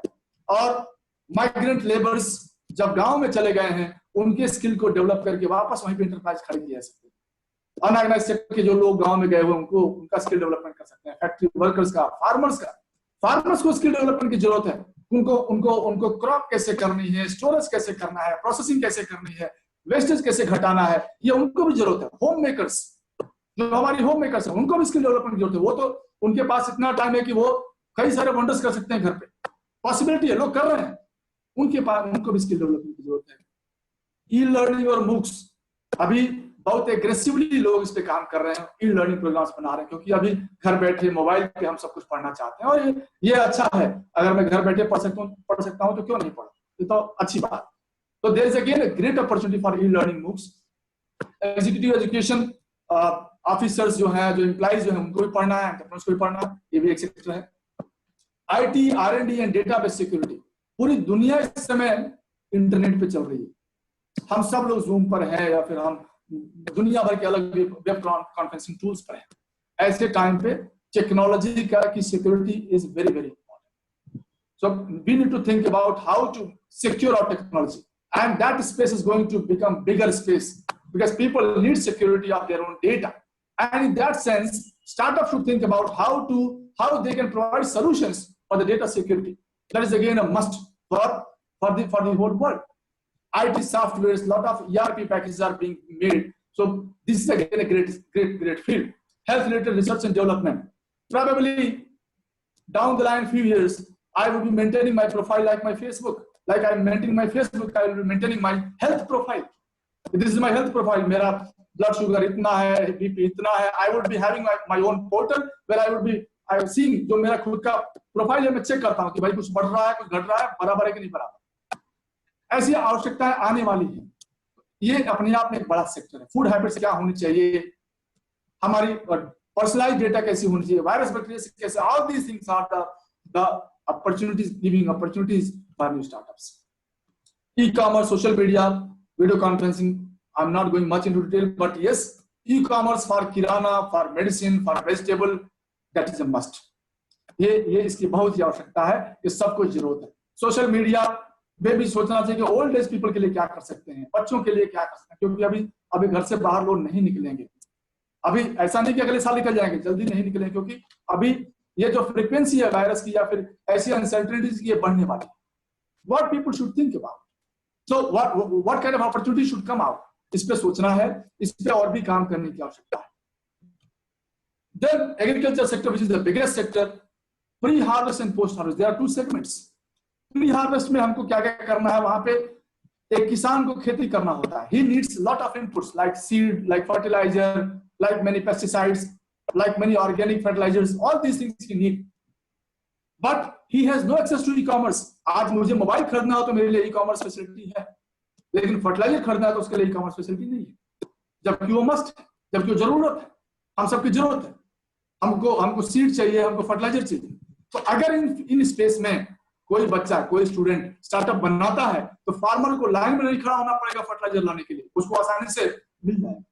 और माइग्रेंट लेबर्स जब गांव में चले गए हैं, उनके स्किल को डेवलप करके वापस वहीं पे इंटरप्राइज खड़ी की जा सकती है। अनऑर्गेनाइज्ड सेक्टर के जो लोग गांव में गए हुए उनका स्किल डेवलपमेंट कर सकते हैं। फैक्ट्री वर्कर्स का, फार्मर्स को स्किल डेवलपमेंट की जरूरत है। उनको क्रॉप कैसे करनी है, स्टोरेज कैसे करना है, प्रोसेसिंग कैसे करनी है, वेस्टेज कैसे घटाना है, ये उनको भी जरूरत है। होम मेकर्स, जो हमारी होम मेकर्स है, उनको भी स्किल डेवलपमेंट की जरूरत है। वो तो उनके पास इतना टाइम है कि वो कई सारे वंडर्स कर सकते हैं घर पे, पॉसिबिलिटी है, लोग कर रहे हैं, उनको भी स्किल डेवलपमेंट की जरूरत है। ई लर्निंग और मूक्स, अभी बहुत एग्रेसिवली लोग इस पे काम कर रहे हैं, ई लर्निंग प्रोग्राम्स बना रहे हैं, क्योंकि अभी घर बैठे मोबाइल पे हम सब कुछ पढ़ना चाहते हैं। और ये अच्छा है, अगर मैं घर बैठे पढ़ सकता हूं तो क्यों नहीं पढ़ा, ये तो अच्छी बात। तो there is again a great opportunity for e learning MOOCs. Executive education officers जो हैं, जो एम्प्लॉइज जो हैं, उनको भी पढ़ना है, एंटरप्रेन्योर्स को भी पढ़ना है, ये भी एक सेक्टर है। आईटी, आर&डी एंड डेटाबेस सिक्योरिटी, पूरी दुनिया इस समय इंटरनेट पे चल रही है। हम सब लोग जूम पर हैं या फिर हम दुनिया भर के अलग वेब कॉन्फ्रेंसिंग टूल्स पर हैं। ऐसे टाइम पे टेक्नोलॉजी की security is very very important. So we need to think about how to secure our technology, and that space is going to become bigger space because people need security of their own data, and in that sense startups should think about how they can provide solutions for the data security. That is again a must for the whole world. IT softwares, lot of ERP packages are being made, so this is again a great field. Health related research and development, probably down the line few years I will be maintaining my profile like my Facebook, like I'm maintaining my Facebook, I will be maintaining my health profile. This is my health profile. मेरा blood sugar इतना है, BP इतना है. I would be having my own portal where I would be I seen, जो मेरा खुद का profile है, मैं चेक करता हूँ कि भाई कुछ बढ़ रहा है, कुछ घट रहा है, बराबर है कि नहीं बराबर। ऐसी आवश्यकताएं आने वाली है। ये अपने आप में एक बड़ा सेक्टर है। फूड हैबिट्स क्या होनी चाहिए, हमारी पर्सनलाइज डेटा कैसी होनी चाहिए, वायरस बैक्टीरिया से कैसे, all these things are the opportunities, giving opportunities for new startups. E-commerce, social media, video conferencing, I'm not going much into detail, but yes, e-commerce for kirana, for medicine, for vegetable, that is a must. ये इसकी बहुत ही आवश्यकता है, ये सबको जरूरत है। Social media में भी सोचना चाहिए कि ओल्ड एज पीपल के लिए क्या कर सकते हैं, बच्चों के लिए क्या कर सकते हैं, क्योंकि अभी घर से बाहर लोग नहीं निकलेंगे। अभी ऐसा नहीं कि अगले साल निकल जाएंगे, जल्दी नहीं निकलेंगे, क्योंकि अभी ये जो फ्रीक्वेंसी है वायरस की या फिर ऐसी अनसर्टेनिटीज की, ये बढ़ने वाली है। What people should think about, so what kind of opportunity should come out, इस पे सोचना है, इस पे और भी काम करने की आवश्यकता है। Then agriculture sector, which is the biggest sector, pre harvest and post harvest, there are two segments. Pre harvest में हमको क्या क्या करना है, वहां पे एक किसान को खेती करना होता है, he needs lot of inputs like seed, like fertiliser, like many pesticides, like many organic fertilizers, all these things he need, but he has no access to e-commerce. आज मुझे मोबाइल खरीदना हो तो मेरे लिए e-commerce फैसिलिटी है, लेकिन fertiliser खरीदना है तो उसके लिए e-commerce फैसिलिटी नहीं है, जबकि वो मस्ट है, जबकि वो जरूरत है, हम सबकी जरूरत है। हमको सीड चाहिए, हमको फर्टिलाइजर चाहिए। तो अगर इन स्पेस में कोई बच्चा, कोई स्टूडेंट स्टार्टअप बनाता है, तो फार्मर को लाइन में नहीं खड़ा होना पड़ेगा फर्टिलाइजर लाने के लिए, उसको आसानी से मिल जाएगा।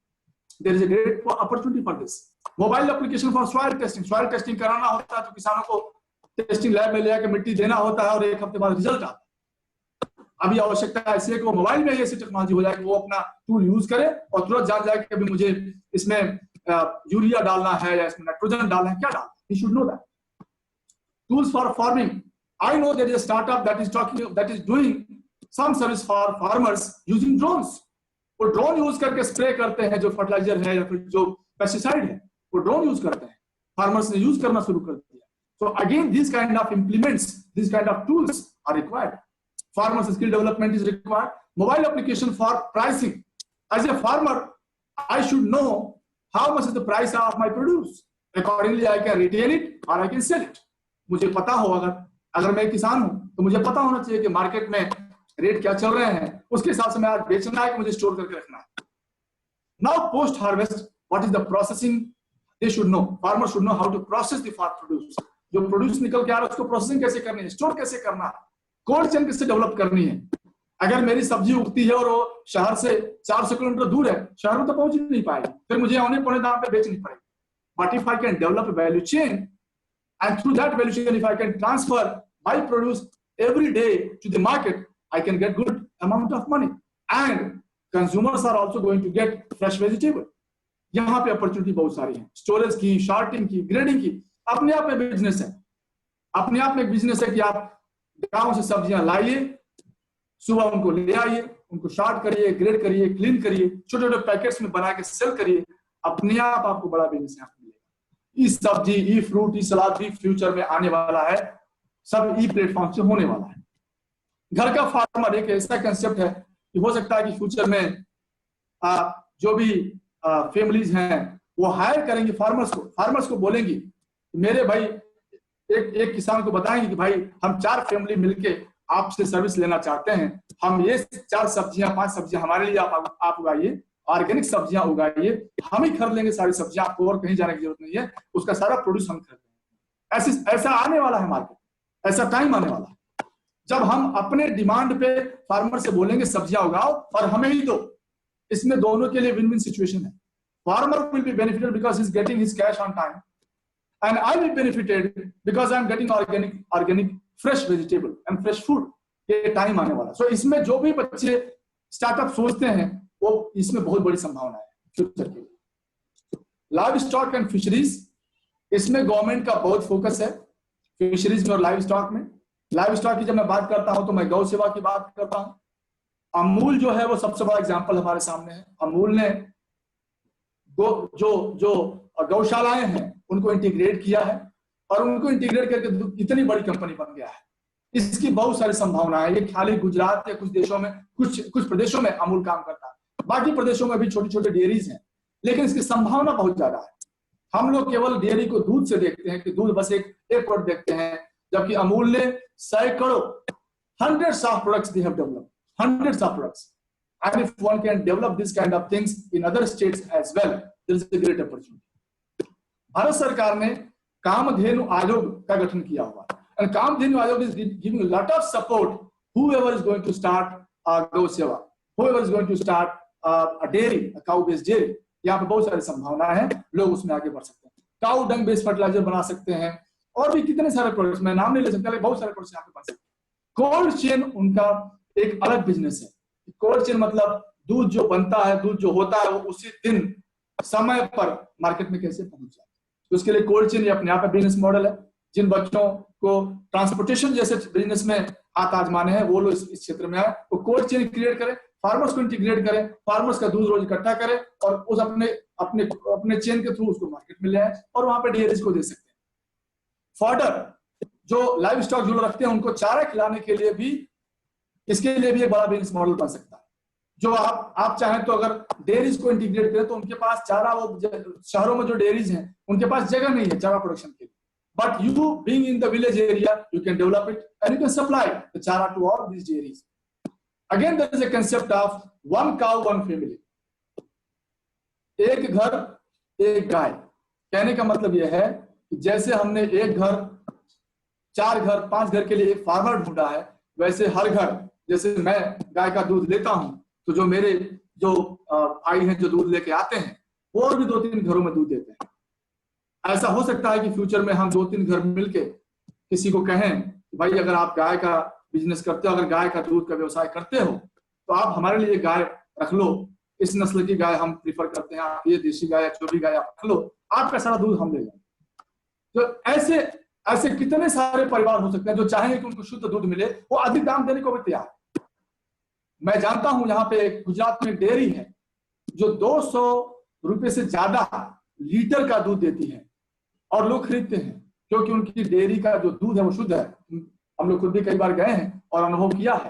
There is a great opportunity for this. Mobile application for soil testing. Soil testing कराना होता है तो किसानों को टेस्टिंग लैब में ले आके मिट्टी देना होता है और एक हफ्ते बाद रिजल्ट आता है। अभी आवश्यकता ऐसी है कि वो मोबाइल में ऐसी टेक्नोलॉजी हो जाए कि वो अपना टूल यूज करे और तुरंत जान जाए कि अभी मुझे इसमें यूरिया डालना है या इसमें नाइट्रोजन डालना है, क्या डालना है। He should know that. Tools for farming. I know there is a startup that is doing some service for farmers using drones. वो ड्रोन यूज करके स्प्रे करते हैं, जो फर्टिलाइजर है या फिर जो पेस्टिसाइड है, वो ड्रोन यूज करते हैं। फार्मर्स ने यूज करना शुरू कर दिया। So again this kind of implements, this kind of tools are required. Farmers skill development is required. Mobile application for pricing. As a farmer I should know how much is the price of my produce, accordingly I can retail it और I can sell it. मुझे पता हो, अगर मैं किसान हूं तो मुझे पता होना चाहिए कि मार्केट में रेट क्या चल रहे हैं, उसके हिसाब से मैं आज बेचना है कि मुझे स्टोर करके रखना है। Now post harvest, what is the processing, they should know, farmer should know how to process the produce. जो प्रोड्यूस निकल के आ रहा है उसको प्रोसेसिंग कैसे करनी है, स्टोर कैसे करना है, कोल्ड चेन कैसे डेवलप करनी है। अगर मेरी सब्जी उगती है और वो शहर से 400 किलोमीटर दूर है, शहर में तो पहुंच ही नहीं पाएगी, फिर मुझे औने पौने दाम पे बेचनी पड़ेगी। But if I can develop value chain and through that value chain, if I can transfer my produce every day to the market, I can get good amount of money, and consumers are also going to get fresh vegetable. यहाँ पे opportunity बहुत सारी है, storage की, shorting की, grading की, अपने आप में बिजनेस है। अपने आप में एक बिजनेस है कि आप गांव से सब्जियां लाइए, सुबह उनको ले आइए, उनको शॉर्ट करिए, ग्रेड करिए, क्लीन करिए, छोटे छोटे पैकेट्स में बना के सेल करिए, अपने आप आपको बड़ा बिजनेस है। ई सब्जी, ई फ्रूट, ई सलाद भी फ्यूचर में आने वाला है, सब ई प्लेटफॉर्म से होने वाला है। घर का फार्मर एक ऐसा कंसेप्ट है कि हो सकता है कि फ्यूचर में जो भी फैमिलीज हैं वो हायर करेंगे फार्मर्स को बोलेंगी, मेरे भाई एक किसान को बताएंगे कि भाई हम 4 फैमिली मिलके आपसे सर्विस लेना चाहते हैं, हम ये 4 सब्जियां 5 सब्जियां हमारे लिए आप उगाइए, ऑर्गेनिक सब्जियां उगाइए, हम ही खरीद लेंगे सारी सब्जियां, आपको और कहीं जाने की जरूरत नहीं है, उसका सारा प्रोड्यूस हम खरीद लेंगे। ऐसा आने वाला है मार्केट, ऐसा टाइम आने वाला है जब हम अपने डिमांड पे फार्मर से बोलेंगे सब्जियां उगाओ और हमें ही दो। इसमें दोनों के लिए विन विन सिचुएशन है। Farmer will be benefited because he is getting his cash on time, and I will benefited because I am getting organic fresh vegetable and fresh food. ये टाइम आने वाला। सो इसमें जो भी बच्चे स्टार्टअप सोचते हैं वो इसमें बहुत बड़ी संभावना है फ्यूचर के लिए। लाइव स्टॉक एंड फिशरीज, इसमें गवर्नमेंट का बहुत फोकस है, फिशरीज में और लाइव स्टॉक में। लाइव स्टॉक की जब मैं बात करता हूं तो मैं गौ सेवा की बात करता हूं। अमूल जो है वो सबसे बड़ा एग्जांपल हमारे सामने है। अमूल ने जो गौशालाएं हैं उनको इंटीग्रेट किया है और उनको इंटीग्रेट करके इतनी बड़ी कंपनी बन गया है। इसकी बहुत सारी संभावनाएं। ये खाली गुजरात या कुछ देशों में, कुछ प्रदेशों में अमूल काम करता है, बाकी प्रदेशों में भी छोटी छोटी डेयरीज हैं, लेकिन इसकी संभावना बहुत ज्यादा है। हम लोग केवल डेयरी को दूध से देखते हैं कि दूध बस एक प्रोडक्ट देखते हैं, जबकि अमूल ने सैकड़ों, hundreds of products they have developed, hundreds of products. And if one can develop this kind of things in other states as well, there is a great opportunity. Bharat सरकार ने कामधेनु आयोग का गठन किया हुआ है, and कामधेनु आयोग is giving a lot of support whoever is going to start गौ सेवा, whoever is going to start a dairy, a cow based dairy. यहाँ पे बहुत सारी संभावनाएं हैं, लोग उसमें आगे बढ़ सकते हैं। काउ डंग बेस्ड फर्टिलाइजर बना सकते हैं और भी कितने सारे प्रोडक्ट्स, मैं नाम नहीं ले सकता, लेकिन बहुत सारे प्रोडक्ट्स यहाँ पे बन सकते हैं। कोल्ड चेन उनका एक अलग बिजनेस है। कोल्ड चेन मतलब दूध जो बनता है, दूध जो होता है, वो उसी दिन समय पर मार्केट में कैसे पहुंच जाए, तो उसके लिए कोल्ड चेन ये अपने आप में बिजनेस मॉडल है। जिन बच्चों को ट्रांसपोर्टेशन जैसे बिजनेस में हाथ आजमाने हैं, वो लोग इस क्षेत्र में आए, वो कोल्ड चेन क्रिएट करें, फार्मर्स को इंटीग्रेट करें, फार्मर्स का दूध रोज इकट्ठा करें और उस अपने चेन के थ्रू उसको मार्केट में ले आए और वहां पे डेयरीज को दे सकते हैं। फॉडर जो लाइव स्टॉक जो रखते हैं उनको चारा खिलाने के लिए भी, इसके लिए भी एक बड़ा बिजनेस मॉडल बन सकता है। जो आप चाहें तो अगर डेयरीज को इंटीग्रेट करें तो उनके पास चारा, वो शहरों में जो डेयरीज हैं उनके पास जगह नहीं है चारा प्रोडक्शन के लिए, but you being in the village area you can develop it and you can supply the chara to all these dairies. Again there is a concept of one cow one family, एक घर एक गाय। कहने का मतलब यह है कि जैसे हमने एक घर, 4 घर, 5 घर के लिए एक फार्मर ढूंढा है, वैसे हर घर, जैसे मैं गाय का दूध लेता हूं तो जो मेरे जो भाई हैं जो दूध लेके आते हैं वो और भी 2-3 घरों में दूध देते हैं। ऐसा हो सकता है कि फ्यूचर में हम 2-3 घर मिलके किसी को कहें कि भाई अगर आप गाय का बिजनेस करते हो, अगर गाय का दूध का व्यवसाय करते हो तो आप हमारे लिए गाय रख लो, इस नस्ल की गाय हम प्रीफर करते हैं, आप ये देशी गाय या जो भी गाय आप रख लो, आपका सारा दूध हम ले लेंगे। तो ऐसे कितने सारे परिवार हो सकते हैं जो चाहेंगे कि उनको शुद्ध दूध मिले, वो अधिक दाम देने को भी तैयार है। मैं जानता हूं यहाँ पे गुजरात में डेयरी है जो 200 रुपए से ज्यादा लीटर का दूध देती है और लोग खरीदते हैं क्योंकि उनकी डेयरी का जो दूध है वो शुद्ध है। हम लोग खुद भी कई बार गए हैं और अनुभव किया है।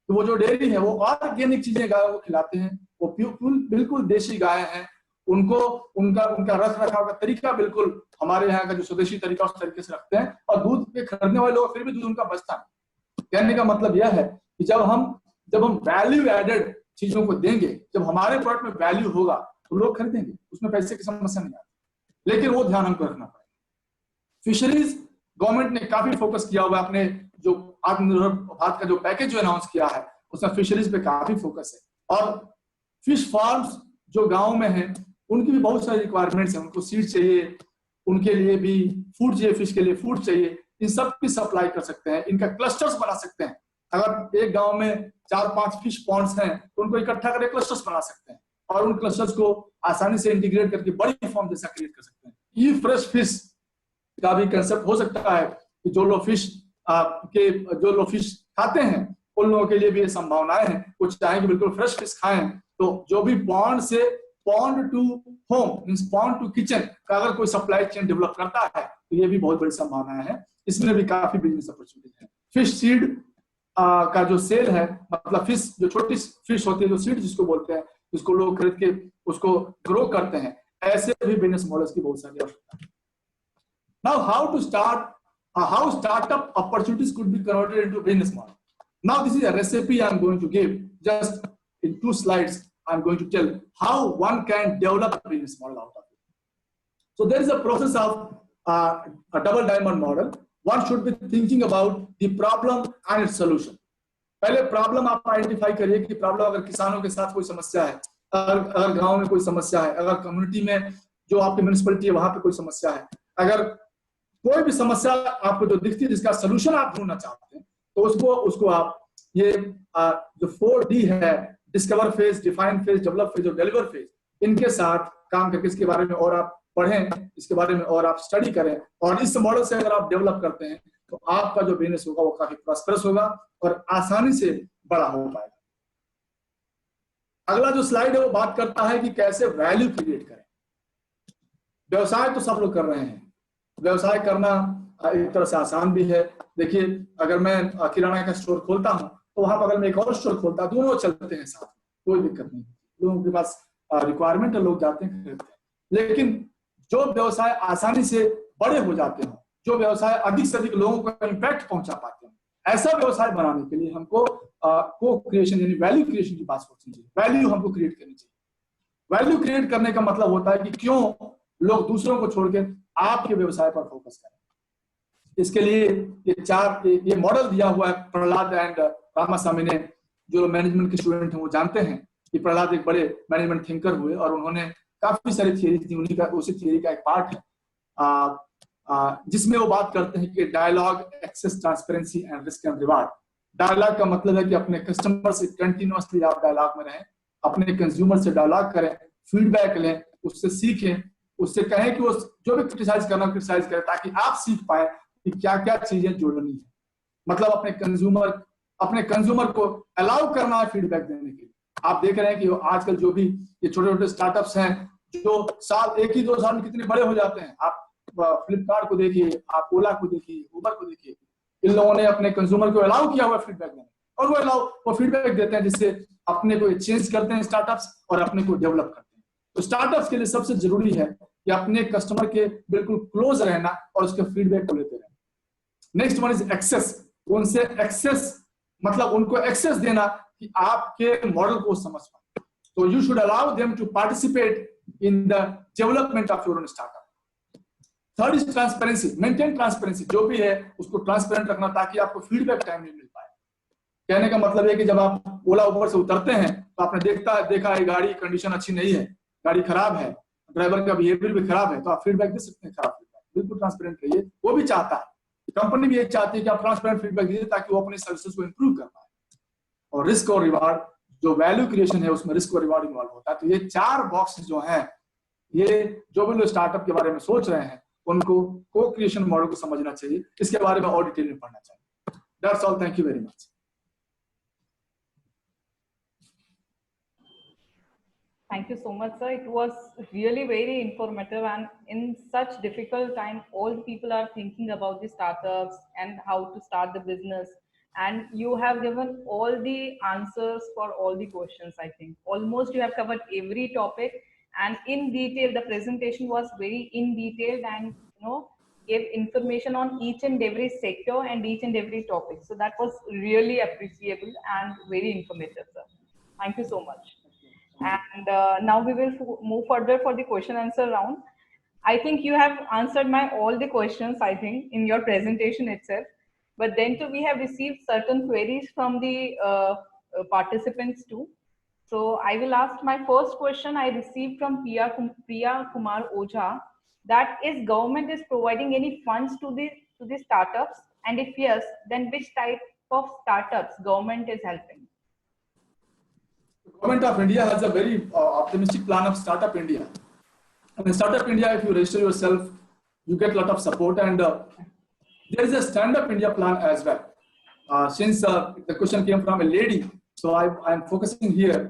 तो वो जो डेयरी है वो ऑर्गेनिक चीजें गायों को खिलाते हैं, वो बिल्कुल देशी गाय हैं, उनको उनका रख रखाव का तरीका बिल्कुल हमारे यहाँ का जो स्वदेशी तरीका उस तरीके से रखते हैं और दूध पे खरीदने वाले लोग फिर भी दूध उनका बचता है। कहने का मतलब यह है कि जब हम वैल्यू एडेड चीजों को देंगे, जब हमारे प्रोडक्ट में वैल्यू होगा तो लोग खरीदेंगे, उसमें पैसे की समस्या नहीं आती। लेकिन वो ध्यान हमको रखना पड़ेगा। फिशरीज गवर्नमेंट ने काफी फोकस किया हुआ है, अपने जो आत्मनिर्भर भारत का जो पैकेज जो अनाउंस किया है उसमें फिशरीज पे काफी फोकस है। और फिश फार्म्स जो गाँव में है उनकी भी बहुत सारी रिक्वायरमेंट्स है, उनको सीड चाहिए, उनके लिए भी फूड चाहिए, फिश के लिए फूड चाहिए, इन सब की सप्लाई कर सकते हैं, इनका क्लस्टर्स बना सकते हैं। अगर एक गांव में 4-5 फिश पॉन्ड्स हैं तो उनको इकट्ठा करके क्लस्टर्स बना सकते हैं और उन क्लस्टर्स को आसानी से इंटीग्रेट करके बड़ी फॉर्म जैसा क्रिएट कर सकते हैं। ई फ्रेश फिश का भी कंसेप्ट हो सकता है कि जो लोग फिश खाते हैं उन लोगों के लिए भी ये संभावनाएं हैं। कुछ चाहेंगे बिल्कुल फ्रेश फिश खाएं तो जो भी pond to home means pond to kitchen का अगर कोई सप्लाई चेन डेवलप करता है तो ये भी बहुत बड़ी संभावनाएं हैं। इसमें भी काफी बिजनेस अपॉर्चुनिटीज है। फिश सीड का जो सेल है, मतलब फिश जो छोटी फिश होती है जो सीड जिसको बोलते हैं, जिसको लोग खरीद के उसको ग्रो करते हैं, ऐसे भी बिजनेस मॉडल्स की बहुत सारी आवश्यकता है। Now how startup opportunities could be converted into business model. Now this is a recipe I'm going to give. Just in 2 slides I'm going to tell how one can develop a business model out of it. So there is a process of a double diamond model. One should be thinking about the problem and its solution. पहले problem आप identify करिए कि problem अगर किसानों के साथ कोई समस्या है, अगर गांव में कोई समस्या है, अगर कम्युनिटी में जो आपकी म्युनिसिपैलिटी है वहां पे कोई समस्या है, अगर कोई भी समस्या आपको जो दिखती है जिसका सोल्यूशन आप ढूंढना चाहते हैं तो उसको आप ये जो 4D है, discover phase, define phase, develop phase और डिलीवर फेज, इनके साथ काम करके इसके बारे में और आप पढ़ें, इसके बारे में और आप स्टडी करें और इस मॉडल से अगर आप डेवलप करते हैं तो आपका जो बिजनेस होगा वो काफी प्रॉस्पेरस होगा और आसानी से बड़ा हो पाएगा। अगला जो स्लाइड है वो बात करता है कि कैसे वैल्यू क्रिएट करें। व्यवसाय तो सब लोग कर रहे हैं, व्यवसाय करना एक तरह से आसान भी है। देखिए अगर मैं किराना का स्टोर खोलता हूं तो वहां बगल में एक और स्टोर खोलता हूं, दोनों चलते हैं साथ, कोई दिक्कत नहीं। लोगों के पास रिक्वायरमेंट है, लोग जाते हैं खरीदते हैं। लेकिन जो व्यवसाय आसानी से बड़े हो जाते हैं, जो व्यवसाय अधिक से अधिक लोगों को इम्पैक्ट पहुंचा पाते हैं, ऐसा व्यवसाय बनाने के लिए हमको को क्रिएशन यानी वैल्यू क्रिएशन की बात सोचनी चाहिए। वैल्यू हमको क्रिएट करनी चाहिए। वैल्यू क्रिएट करने का मतलब होता है कि क्यों लोग दूसरों को छोड़ के आपके व्यवसाय पर फोकस करें। इसके लिए ये मॉडल दिया हुआ है प्रहलाद एंड रामास्वामी ने। जो मैनेजमेंट के स्टूडेंट हैं वो जानते हैं कि प्रहलाद एक बड़े मैनेजमेंट थिंकर हुए और उन्होंने काफी सारी थियरी थी, उन्हीं का उसी थियरी का एक पार्ट है जिसमें वो बात करते हैं कि dialogue, access, transparency and risk and reward. Dialogue का मतलब है कि अपने कस्टमर से कंटिन्यूअसली आप डायलॉग में रहें, अपने कंज्यूमर से डायलॉग करें, फीडबैक लें, उससे सीखें, उससे कहें कि वो जो भी क्रिटिसाइज करना क्रिटिसाइज करें, ताकि आप सीख पाए कि क्या क्या चीजें जोड़नी है। मतलब अपने कंज्यूमर को अलाउ करना है फीडबैक देने के लिए। आप देख रहे हैं कि आजकल जो भी ये छोटे छोटे स्टार्टअप्स हैं जो साल 1 ही 2 साल में कितने बड़े हो जाते हैं। आप फ्लिपकार्ट को देखिए, आप ओला को देखिए, उबर को देखिए, इन लोगों ने अपने कंज्यूमर को अलाउ किया हुआ फीडबैक देने, और वो फीडबैक देते हैं जिससे अपने को चेंज करते हैं स्टार्टअप्स और अपने को डेवलप करते हैं। तो स्टार्टअप्स के लिए सबसे जरूरी है कि अपने कस्टमर के बिल्कुल क्लोज रहना और उसके फीडबैक को लेते रहना। Next one is access. उनसे एक्सेस मतलब उनको एक्सेस देना कि आपके मॉडल को समझ पाए। तो you should allow them to participate in the development of your own startup. Third is transparency. Maintain transparency, जो भी है उसको ट्रांसपेरेंट रखना ताकि आपको फीडबैक टाइम नहीं मिल पाए। कहने का मतलब है कि जब आप ओला उबर से उतरते हैं तो आपने देखा है गाड़ी कंडीशन अच्छी नहीं है, गाड़ी खराब है, ड्राइवर का बिहेवियर भी खराब है, तो आप फीडबैक दे सकते हैं। खराब फीडबैक बिल्कुल ट्रांसपेरेंट रहिए। वो भी चाहता है, कंपनी भी ये चाहती है कि आप ट्रांसपेरेंट फीडबैक दीजिए ताकि वो अपनी सर्विसेज को इंप्रूव कर पाए। और रिस्क और रिवार्ड, जो वैल्यू क्रिएशन है उसमें रिस्क और रिवार्ड इन्वॉल्व होता है। तो ये 4 बॉक्स जो हैं, ये जो भी लोग स्टार्टअप के बारे में सोच रहे हैं उनको को क्रिएशन मॉडल को समझना चाहिए, इसके बारे में और डिटेल में पढ़ना चाहिए। That's all, thank you very much. Thank you so much, sir. It was really very informative, and in such difficult time, all people are thinking about the startups and how to start the business. And you have given all the answers for all the questions. I think almost you have covered every topic and in detail. The presentation was very in detail and gave information on each and every sector and each and every topic. So that was really appreciable and very informative, sir. Thank you so much. And now we will move further for the question answer round. I think you have answered all the questions, I think, in your presentation itself. But then too, we have received certain queries from the participants too. So I will ask my first question I received from Priya Kumar Oja, that is government is providing any funds to the startups, and if yes, then which type of startups government is helping? The government of India has a very optimistic plan of Startup India. And in Startup India, if you register yourself, you get a lot of support, and there is a Stand Up India plan as well. Since the question came from a lady, so I'm focusing here.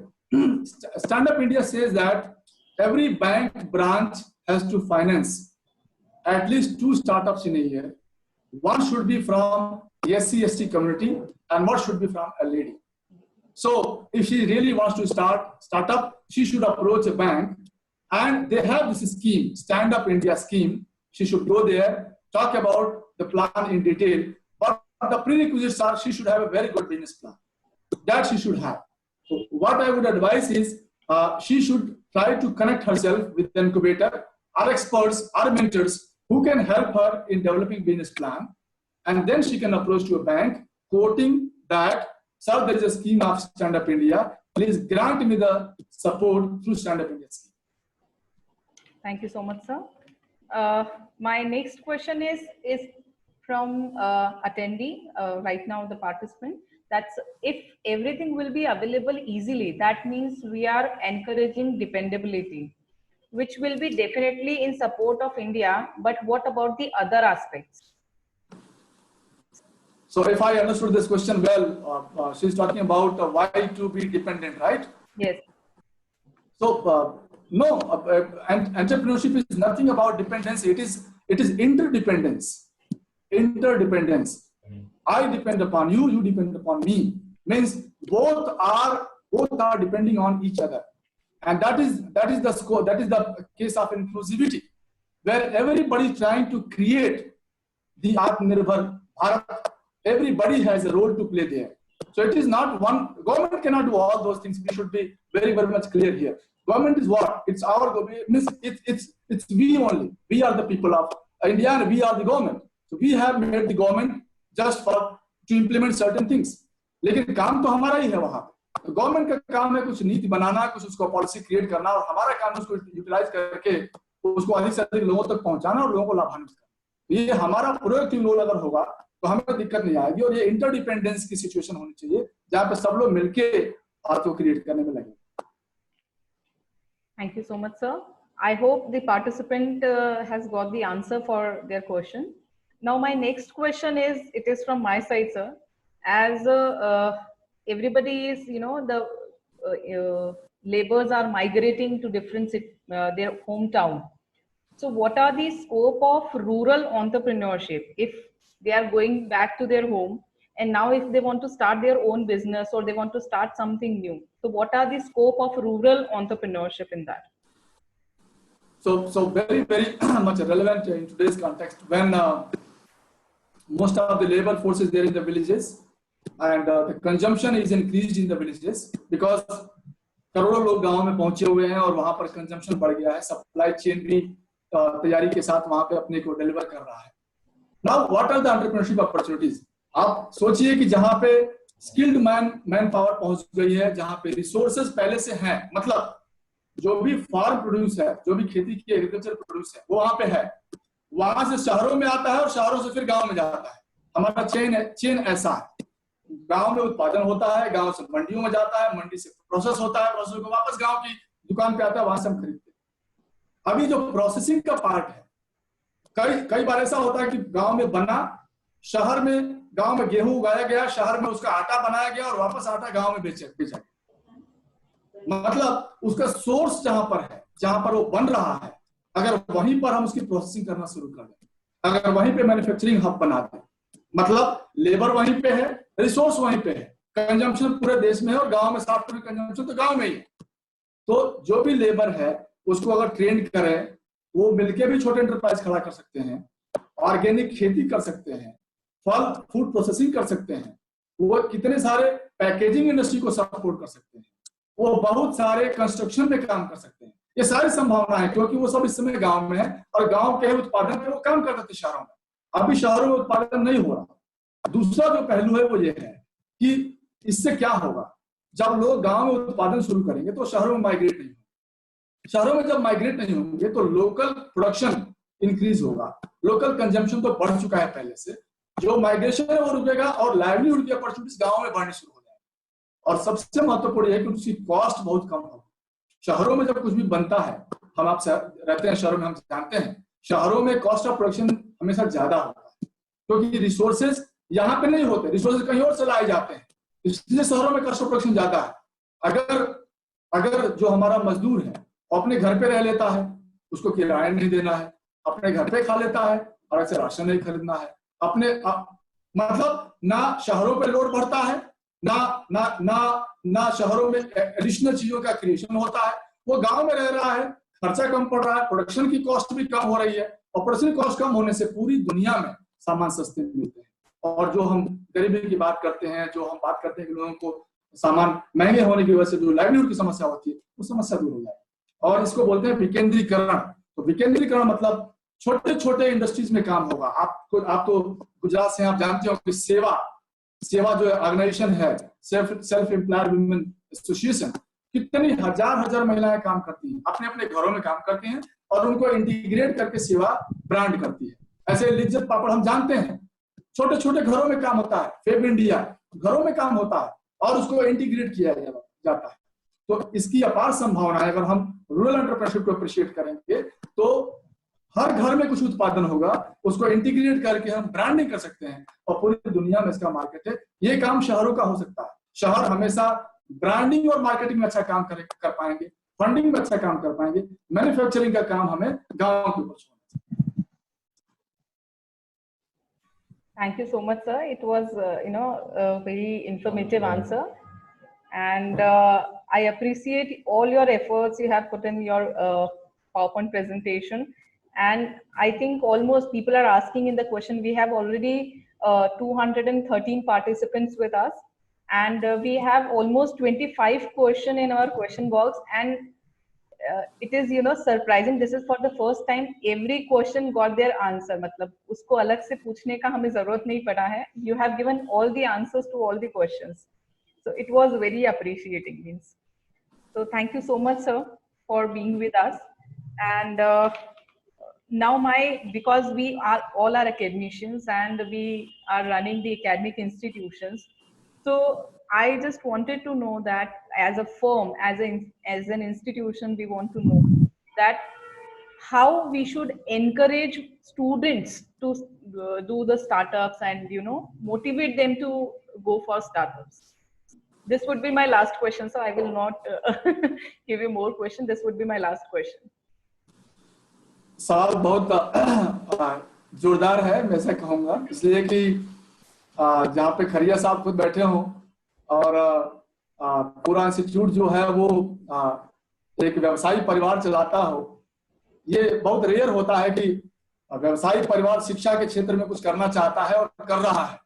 Stand Up India says that every bank branch has to finance at least 2 startups in a year. One should be from the SC/ST community and one should be from a lady. So if she really wants to start up, she should approach a bank, and they have this scheme, Stand Up India scheme. She should go there, talk about the plan in detail, but the prerequisites are she should have a very good business plan. That she should have. So what I would advise is she should try to connect herself with the incubator, our experts, our mentors who can help her in developing business plan, and then she can approach to a bank quoting that, sir, there is a scheme of Stand Up India. Please grant me the support through Stand Up India scheme. Thank you so much, sir. My next question is from attendee, right now the participant. That's if everything will be available easily, that means we are encouraging dependability, which will be definitely in support of India. But what about the other aspects? So if I understood this question well, she's talking about why to be dependent, right? Yes. So no, and entrepreneurship is nothing about dependency. It is interdependence. Interdependence. I depend upon you, you depend upon me. Means both are depending on each other, and that is the scope. That is the case of inclusivity. where everybody trying to create the Atmanirbhar Bharat. Everybody has a role to play there. So it is not one, government cannot do all those things. We should be very, very much clear here. Government is what? It's our government. It's we only. We are the people of India and we are the government. So we have made the government just for to implement certain things. लेकिन काम तो हमारा ही है वहां पे. Government का काम है कुछ नीति बनाना, कुछ उसको पॉलिसी क्रिएट करना, और हमारा काम है उसको यूटिलाइज करके उसको अधिक से अधिक लोगों तक पहुंचाना और लोगों को लाभान्वित करना. ये हमारा प्रोएक्टिव रोल अगर होगा तो हमें दिक्कत नहीं आएगी, और ये इंटरडिपेंडेंस की सिचुएशन होनी चाहिए जहां पे सब लोग मिलके बात को क्रिएट करने में लगे. Thank you so much, sir. I hope the participant has got the answer for their question. Now, my next question is, it is from my side, sir. As everybody is, the laborers are migrating to different their hometown. So what are the scope of rural entrepreneurship if they are going back to their home, and now if they want to start their own business or they want to start something new? So what are the scope of rural entrepreneurship in that? So very, very much relevant in today's context when most of the labor force is there in the villages, and the consumption is increased in the villages because करोड़ों लोग गांव में पहुंचे हुए हैं और वहां पर कंजम्पशन बढ़ गया है. सप्लाई चेन भी तैयारी के साथ वहां पे अपने को डिलीवर कर रहा है. Now what are the entrepreneurship opportunities? आप सोचिए कि जहां पे स्किल्ड मैन पावर पहुंच गई है, जहां पे रिसोर्सेज पहले से हैं, मतलब जो भी फार्म प्रोड्यूस है, जो भी खेती की एग्रीकल्चर प्रोड्यूस है वो वहां पे है, वहां से शहरों में आता है और शहरों से फिर गांव में जाता है. हमारा चेन ऐसा है. गांव में उत्पादन होता है, गांव से मंडियों में जाता है, मंडी से प्रोसेस होता है, प्रोसेस को वापस गांव की दुकान पे आता है, वहां से हम खरीदते हैं. अभी जो प्रोसेसिंग का पार्ट है, कई बार ऐसा होता है कि गांव में बना, शहर में गांव में गेहूं उगाया गया, शहर में उसका आटा बनाया गया और वापस आटा गांव में बेचा गया. मतलब उसका सोर्स जहां पर है, जहां पर वो बन रहा है, अगर वहीं पर हम उसकी प्रोसेसिंग करना शुरू कर दें, अगर वहीं पे मैन्युफैक्चरिंग हब बना दें, मतलब लेबर वहीं पे है, रिसोर्स वहीं पे है, कंजम्पशन पूरे देश में है और गांव में सॉफ्टवेयर कंजम्पशन तो गांव में ही है. तो जो भी लेबर है उसको अगर ट्रेन करें, वो मिलके भी छोटे एंटरप्राइज खड़ा कर सकते हैं, ऑर्गेनिक खेती कर सकते हैं, फल फूड प्रोसेसिंग कर सकते हैं, वो कितने सारे पैकेजिंग इंडस्ट्री को सपोर्ट कर सकते हैं, वो बहुत सारे कंस्ट्रक्शन में काम कर सकते हैं. ये सारी संभावना है क्योंकि वो सब इस समय गांव में है और गांव के उत्पादन पे वो काम करते थे शहरों में. अभी शहरों में उत्पादन नहीं हो रहा. दूसरा जो पहलू है वो ये है कि इससे क्या होगा, जब लोग गांव में उत्पादन शुरू करेंगे तो शहरों में माइग्रेट नहीं होंगे. शहरों में जब माइग्रेट नहीं होंगे तो लोकल प्रोडक्शन इंक्रीज होगा. लोकल कंजम्पशन तो बढ़ चुका है पहले से, जो माइग्रेशन है वो रुकेगा और लाइवलीहुड की अपॉर्चुनिटीज गांव में बढ़नी शुरू हो जाएगी. और सबसे महत्वपूर्ण है कि उसकी कॉस्ट बहुत कम होगी. शहरों में जब कुछ भी बनता है, हम आप रहते हैं शहरों में, हम जानते हैं शहरों में कॉस्ट ऑफ प्रोडक्शन हमेशा ज्यादा होता है क्योंकि रिसोर्सेज यहाँ पे नहीं होते, रिसोर्सेज कहीं और से लाए जाते हैं, इसलिए शहरों में कॉस्ट ऑफ प्रोडक्शन ज्यादा है. अगर जो हमारा मजदूर है अपने घर पे रह लेता है, उसको किराया नहीं देना है, अपने घर पे खा लेता है और ऐसे राशन नहीं खरीदना है, मतलब ना शहरों पे लोड बढ़ता है, ना शहरों में एडिशनल चीजों का क्रिएशन होता है. वो गांव में रह रहा है, खर्चा कम पड़ रहा है, प्रोडक्शन की कॉस्ट भी कम हो रही है, ऑपरेशन कॉस्ट कम होने से पूरी दुनिया में सामान सस्ते मिलते हैं. और जो हम गरीबी की बात करते हैं, जो हम बात करते हैं कि लोगों को सामान महंगे होने की वजह से जो लाइवलीहुड की समस्या होती है, वो समस्या दूर हो जाए. और इसको बोलते हैं विकेंद्रीकरण. तो विकेंद्रीकरण मतलब छोटे छोटे इंडस्ट्रीज में काम होगा. आप तो गुजरात से, आप जानते हो कि सेवा जो ऑर्गेनाइजेशन है, सेल्फ एम्प्लॉयड वुमेन एसोसिएशन, कितनी हजार महिलाएं काम करती हैं, अपने अपने घरों में काम करती हैं और उनको इंटीग्रेट करके सेवा ब्रांड करती है. ऐसे लिज्जत पापड़ हम जानते हैं, छोटे छोटे घरों में काम होता है, फेब इंडिया घरों में काम होता है और उसको इंटीग्रेट किया जाता है. तो इसकी अपार संभावना है. अगर हम रूरल एंटरप्रेन्योरशिप को अप्रिशिएट करेंगे तो हर घर में कुछ उत्पादन होगा, उसको इंटीग्रेट करके हम ब्रांडिंग कर सकते हैं और पूरी दुनिया में इसका मार्केट है. ये काम शहरों का हो सकता है. शहर हमेशा ब्रांडिंग और मार्केटिंग में अच्छा काम कर पाएंगे, फंडिंग में अच्छा काम कर पाएंगे. मैन्युफैक्चरिंग का काम हमें गांव के ऊपर छोड़ना. Thank you so much, sir. It was, a very informative answer, and I appreciate all your efforts you have put in your PowerPoint presentation. And I think almost people are asking in the question, we have already 213 participants with us, and we have almost 25 question in our question box. And it is, you know, surprising. This is for the first time every question got their answer. मतलब उसको अलग से पूछने का हमें जरूरत नहीं पड़ा है. You have given all the answers to all the questions. So it was very appreciating, means. So thank you so much, sir, for being with us. And now because we are all are academicians and we are running the academic institutions, so I just wanted to know that as a firm, as an institution, we want to know that how we should encourage students to do the startups and, you know, motivate them to go for startups. This would be my last question, so I will not give you more questions. This would be my last question. सवाल बहुत जोरदार है, मैं ऐसा कहूँगा, इसलिए कि जहाँ पे खरिया साहब खुद बैठे हों और पूरा इंस्टीट्यूट जो है वो एक व्यवसायी परिवार चलाता हो, ये बहुत रेयर होता है कि व्यवसायी परिवार शिक्षा के क्षेत्र में कुछ करना चाहता है और कर रहा है।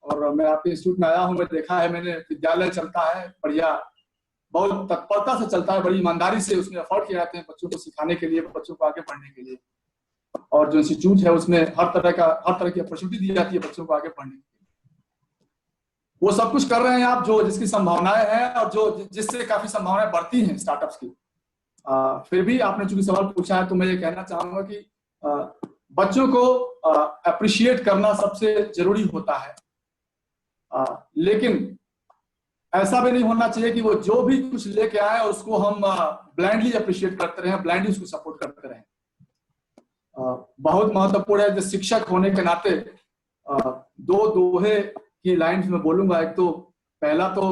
और मैं आपके इंस्टीट्यूट में आया हूँ, मैं देखा है, मैंने विद्यालय चलता है बढ़िया, बहुत तत्परता से चलता है, बड़ी ईमानदारी से उसमें एफर्ट किए जाते हैं बच्चों को सिखाने के लिए, बच्चों को आगे बढ़ने के लिए। और जो इंस्टीट्यूट है उसमें हर तरह की अपॉर्चुनिटी दी जाती है बच्चों को आगे बढ़ने के लिए। वो सब कुछ कर रहे हैं आप, जो जिसकी संभावनाएं हैं और जो जिससे काफी संभावनाएं बढ़ती हैं स्टार्टअप्स की। फिर भी आपने चूंकि सवाल पूछा है तो मैं ये कहना चाहूंगा कि बच्चों को अप्रिशिएट करना सबसे जरूरी होता है, लेकिन ऐसा भी नहीं होना चाहिए कि वो जो भी कुछ लेके आए और उसको हम ब्लाइंडली अप्रिशिएट करते रहे, ब्लाइंडली उसको सपोर्ट करते रहे। बहुत महत्वपूर्ण है, जो शिक्षक होने के नाते दो दोहे की लाइन्स में बोलूंगा। एक तो पहला तो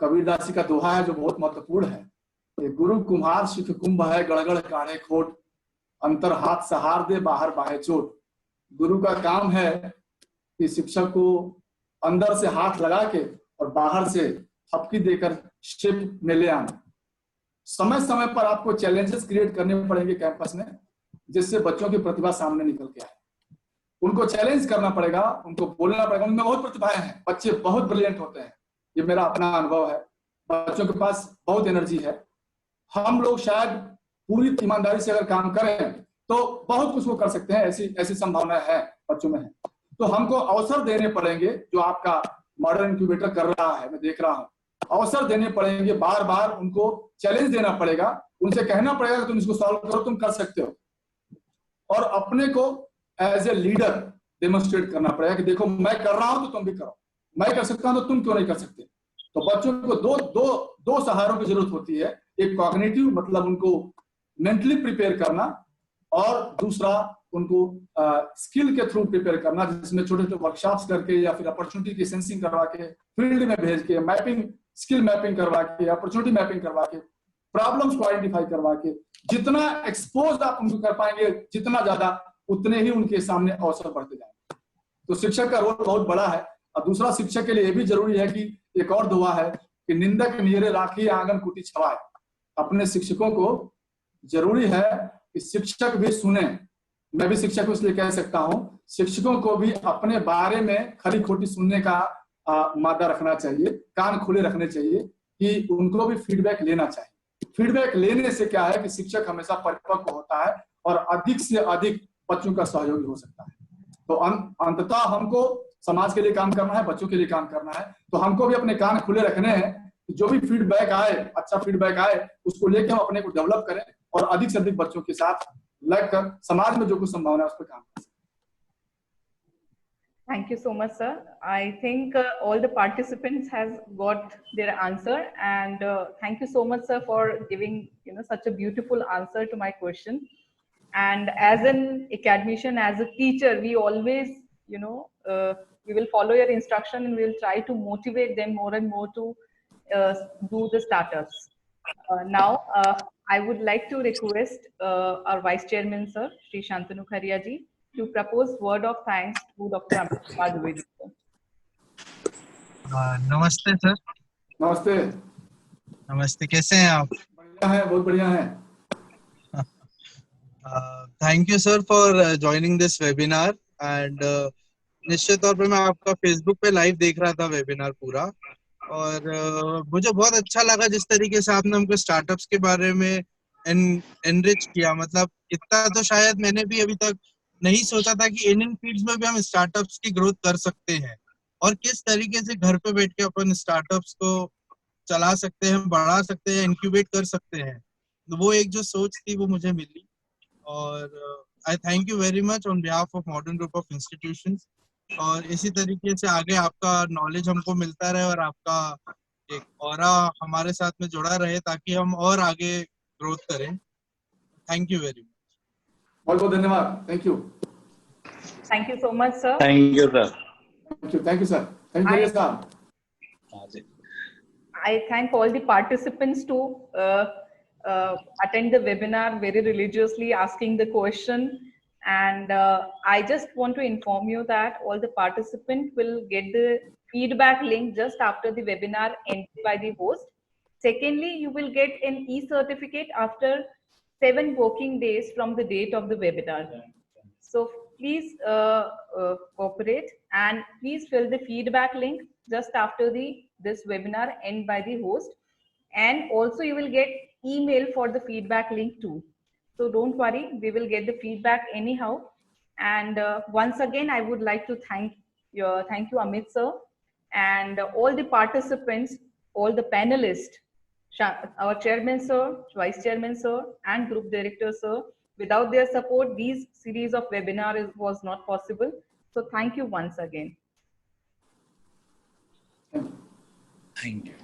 कबीरदास जी का दोहा है जो बहुत महत्वपूर्ण है, गुरु कुम्हार शिख कुंभ है, गड़गड़ काढ़े खोट, अंतर हाथ सहार दे बाहर बाहे चोट। गुरु का काम है कि शिक्षक को अंदर से हाथ लगा के और बाहर से थपकी देकर शिप में ले आना। समय समय पर आपको चैलेंजेस क्रिएट करने पड़ेंगे कैंपस में, जिससे बच्चों की प्रतिभा सामने निकल के आए। उनको चैलेंज करना पड़ेगा, उनको बोलना पड़ेगा, उनमें बहुत प्रतिभाएं हैं, बच्चे बहुत ब्रिलियंट होते हैं, ये मेरा अपना अनुभव है। बच्चों के पास बहुत एनर्जी है। हम लोग शायद पूरी ईमानदारी से अगर काम करें तो बहुत कुछ वो कर सकते हैं, ऐसी संभावना है बच्चों में है। तो हमको अवसर देने पड़ेंगे, जो आपका मॉडर्न इंक्यूबेटर कर रहा है, मैं देख रहा हूँ, अवसर देने पड़ेंगे, बार बार उनको चैलेंज देना पड़ेगा, उनसे कहना पड़ेगा कि तुम इसको सॉल्व करो, तुम कर सकते हो। और अपने को एज ए लीडर डेमोन्स्ट्रेट करना पड़ेगा कि देखो मैं कर रहा हूं तो तुम भी करो, मैं कर सकता हूं तो तुम क्यों नहीं कर सकते। तो बच्चों को दो सहारों की जरूरत होती है, एक कॉग्निटिव मतलब उनको मेंटली प्रिपेयर करना, और दूसरा उनको स्किल के थ्रू प्रिपेयर करना, जिसमें छोटे छोटे वर्कशॉप्स करके या फिर अपॉर्चुनिटी की सेंसिंग करवा के, फील्ड में भेज के, मैपिंग, स्किल मैपिंग करवा के, अपॉर्चुनिटी मैपिंग करवा के, प्रॉब्लम्स को आइडेंटिफाई करवा के, जितना एक्सपोज आप उनको कर पाएंगे जितना ज्यादा, उतने ही उनके सामने अवसर बढ़ते जाएंगे। तो शिक्षक का रोल बहुत बड़ा है। और दूसरा, शिक्षक के लिए यह भी जरूरी है कि एक और दुआ है कि निंदक नियरे राखी आंगन कुटी छवाए। अपने शिक्षकों को जरूरी है कि शिक्षक भी सुने। मैं भी शिक्षक को इसलिए कह सकता हूं, शिक्षकों को भी अपने बारे में खरी खोटी सुनने का मादा रखना चाहिए, कान खुले रखने चाहिए, कि उनको भी फीडबैक लेना चाहिए। फीडबैक लेने से क्या है कि शिक्षक हमेशा परिपक्व होता है और अधिक से अधिक बच्चों का सहयोगी हो सकता है। तो अंततः हमको समाज के लिए काम करना है, बच्चों के लिए काम करना है, तो हमको भी अपने कान खुले रखने हैं। जो भी फीडबैक आए, अच्छा फीडबैक आए, उसको लेके हम अपने को डेवलप करें और अधिक से अधिक बच्चों के साथ लगकर समाज में जो कुछ संभावना है उस पर काम करें। Thank you so much, sir. I think all the participants has got their answer, and thank you so much, sir, for giving such a beautiful answer to my question. And as an academician, as a teacher, we always we will follow your instruction and we will try to motivate them more and more to do the startups. Now, I would like to request our Vice Chairman, sir, Shri Shantanu Khariya ji, to propose word of thanks to Dr. Amit Kumar Dwivedi, sir. नमस्ते sir. नमस्ते। नमस्ते, कैसे हैं आप? बढ़िया है, बहुत बढ़िया है। Thank you sir for joining this webinar and निश्चित तौर पे मैं आपका फेसबुक पे लाइव देख रहा था वेबिनार पूरा और मुझे बहुत अच्छा लगा जिस तरीके से आपने हमको स्टार्टअप्स के बारे में एनरिच किया। मतलब इतना तो शायद मैंने भी अभी तक नहीं सोचा था कि इन फील्ड्स में भी हम स्टार्टअप्स की ग्रोथ कर सकते हैं और किस तरीके से घर पे बैठ के अपन स्टार्टअप्स को चला सकते हैं, बढ़ा सकते हैं, इंक्यूबेट कर सकते हैं। तो वो एक जो सोच थी वो मुझे मिली और आई thank you very much on behalf of modern group of institutions. और इसी तरीके से आगे आपका नॉलेज हमको मिलता रहे और आपका एक ऑरा हमारे साथ में जुड़ा रहे ताकि हम और आगे ग्रोथ करें। Thank you very much. बहुत बहुत धन्यवाद। Thank you. Thank you so much, sir. Thank you sir. Thank you sir. Thank you साहब। I thank all the participants to attend the webinar very religiously, asking the question. And I just want to inform you that all the participants will get the feedback link just after the webinar ended by the host. Secondly, you will get an e-certificate after 7 working days from the date of the webinar. So please cooperate and please fill the feedback link just after this webinar end by the host. And also you will get email for the feedback link too. So don't worry, we will get the feedback anyhow. And once again, I would like to thank you, Amit sir, and all the participants, all the panelists, our chairman sir, vice chairman sir, and group director sir. Without their support, these series of webinars was not possible. So thank you once again. Thank you.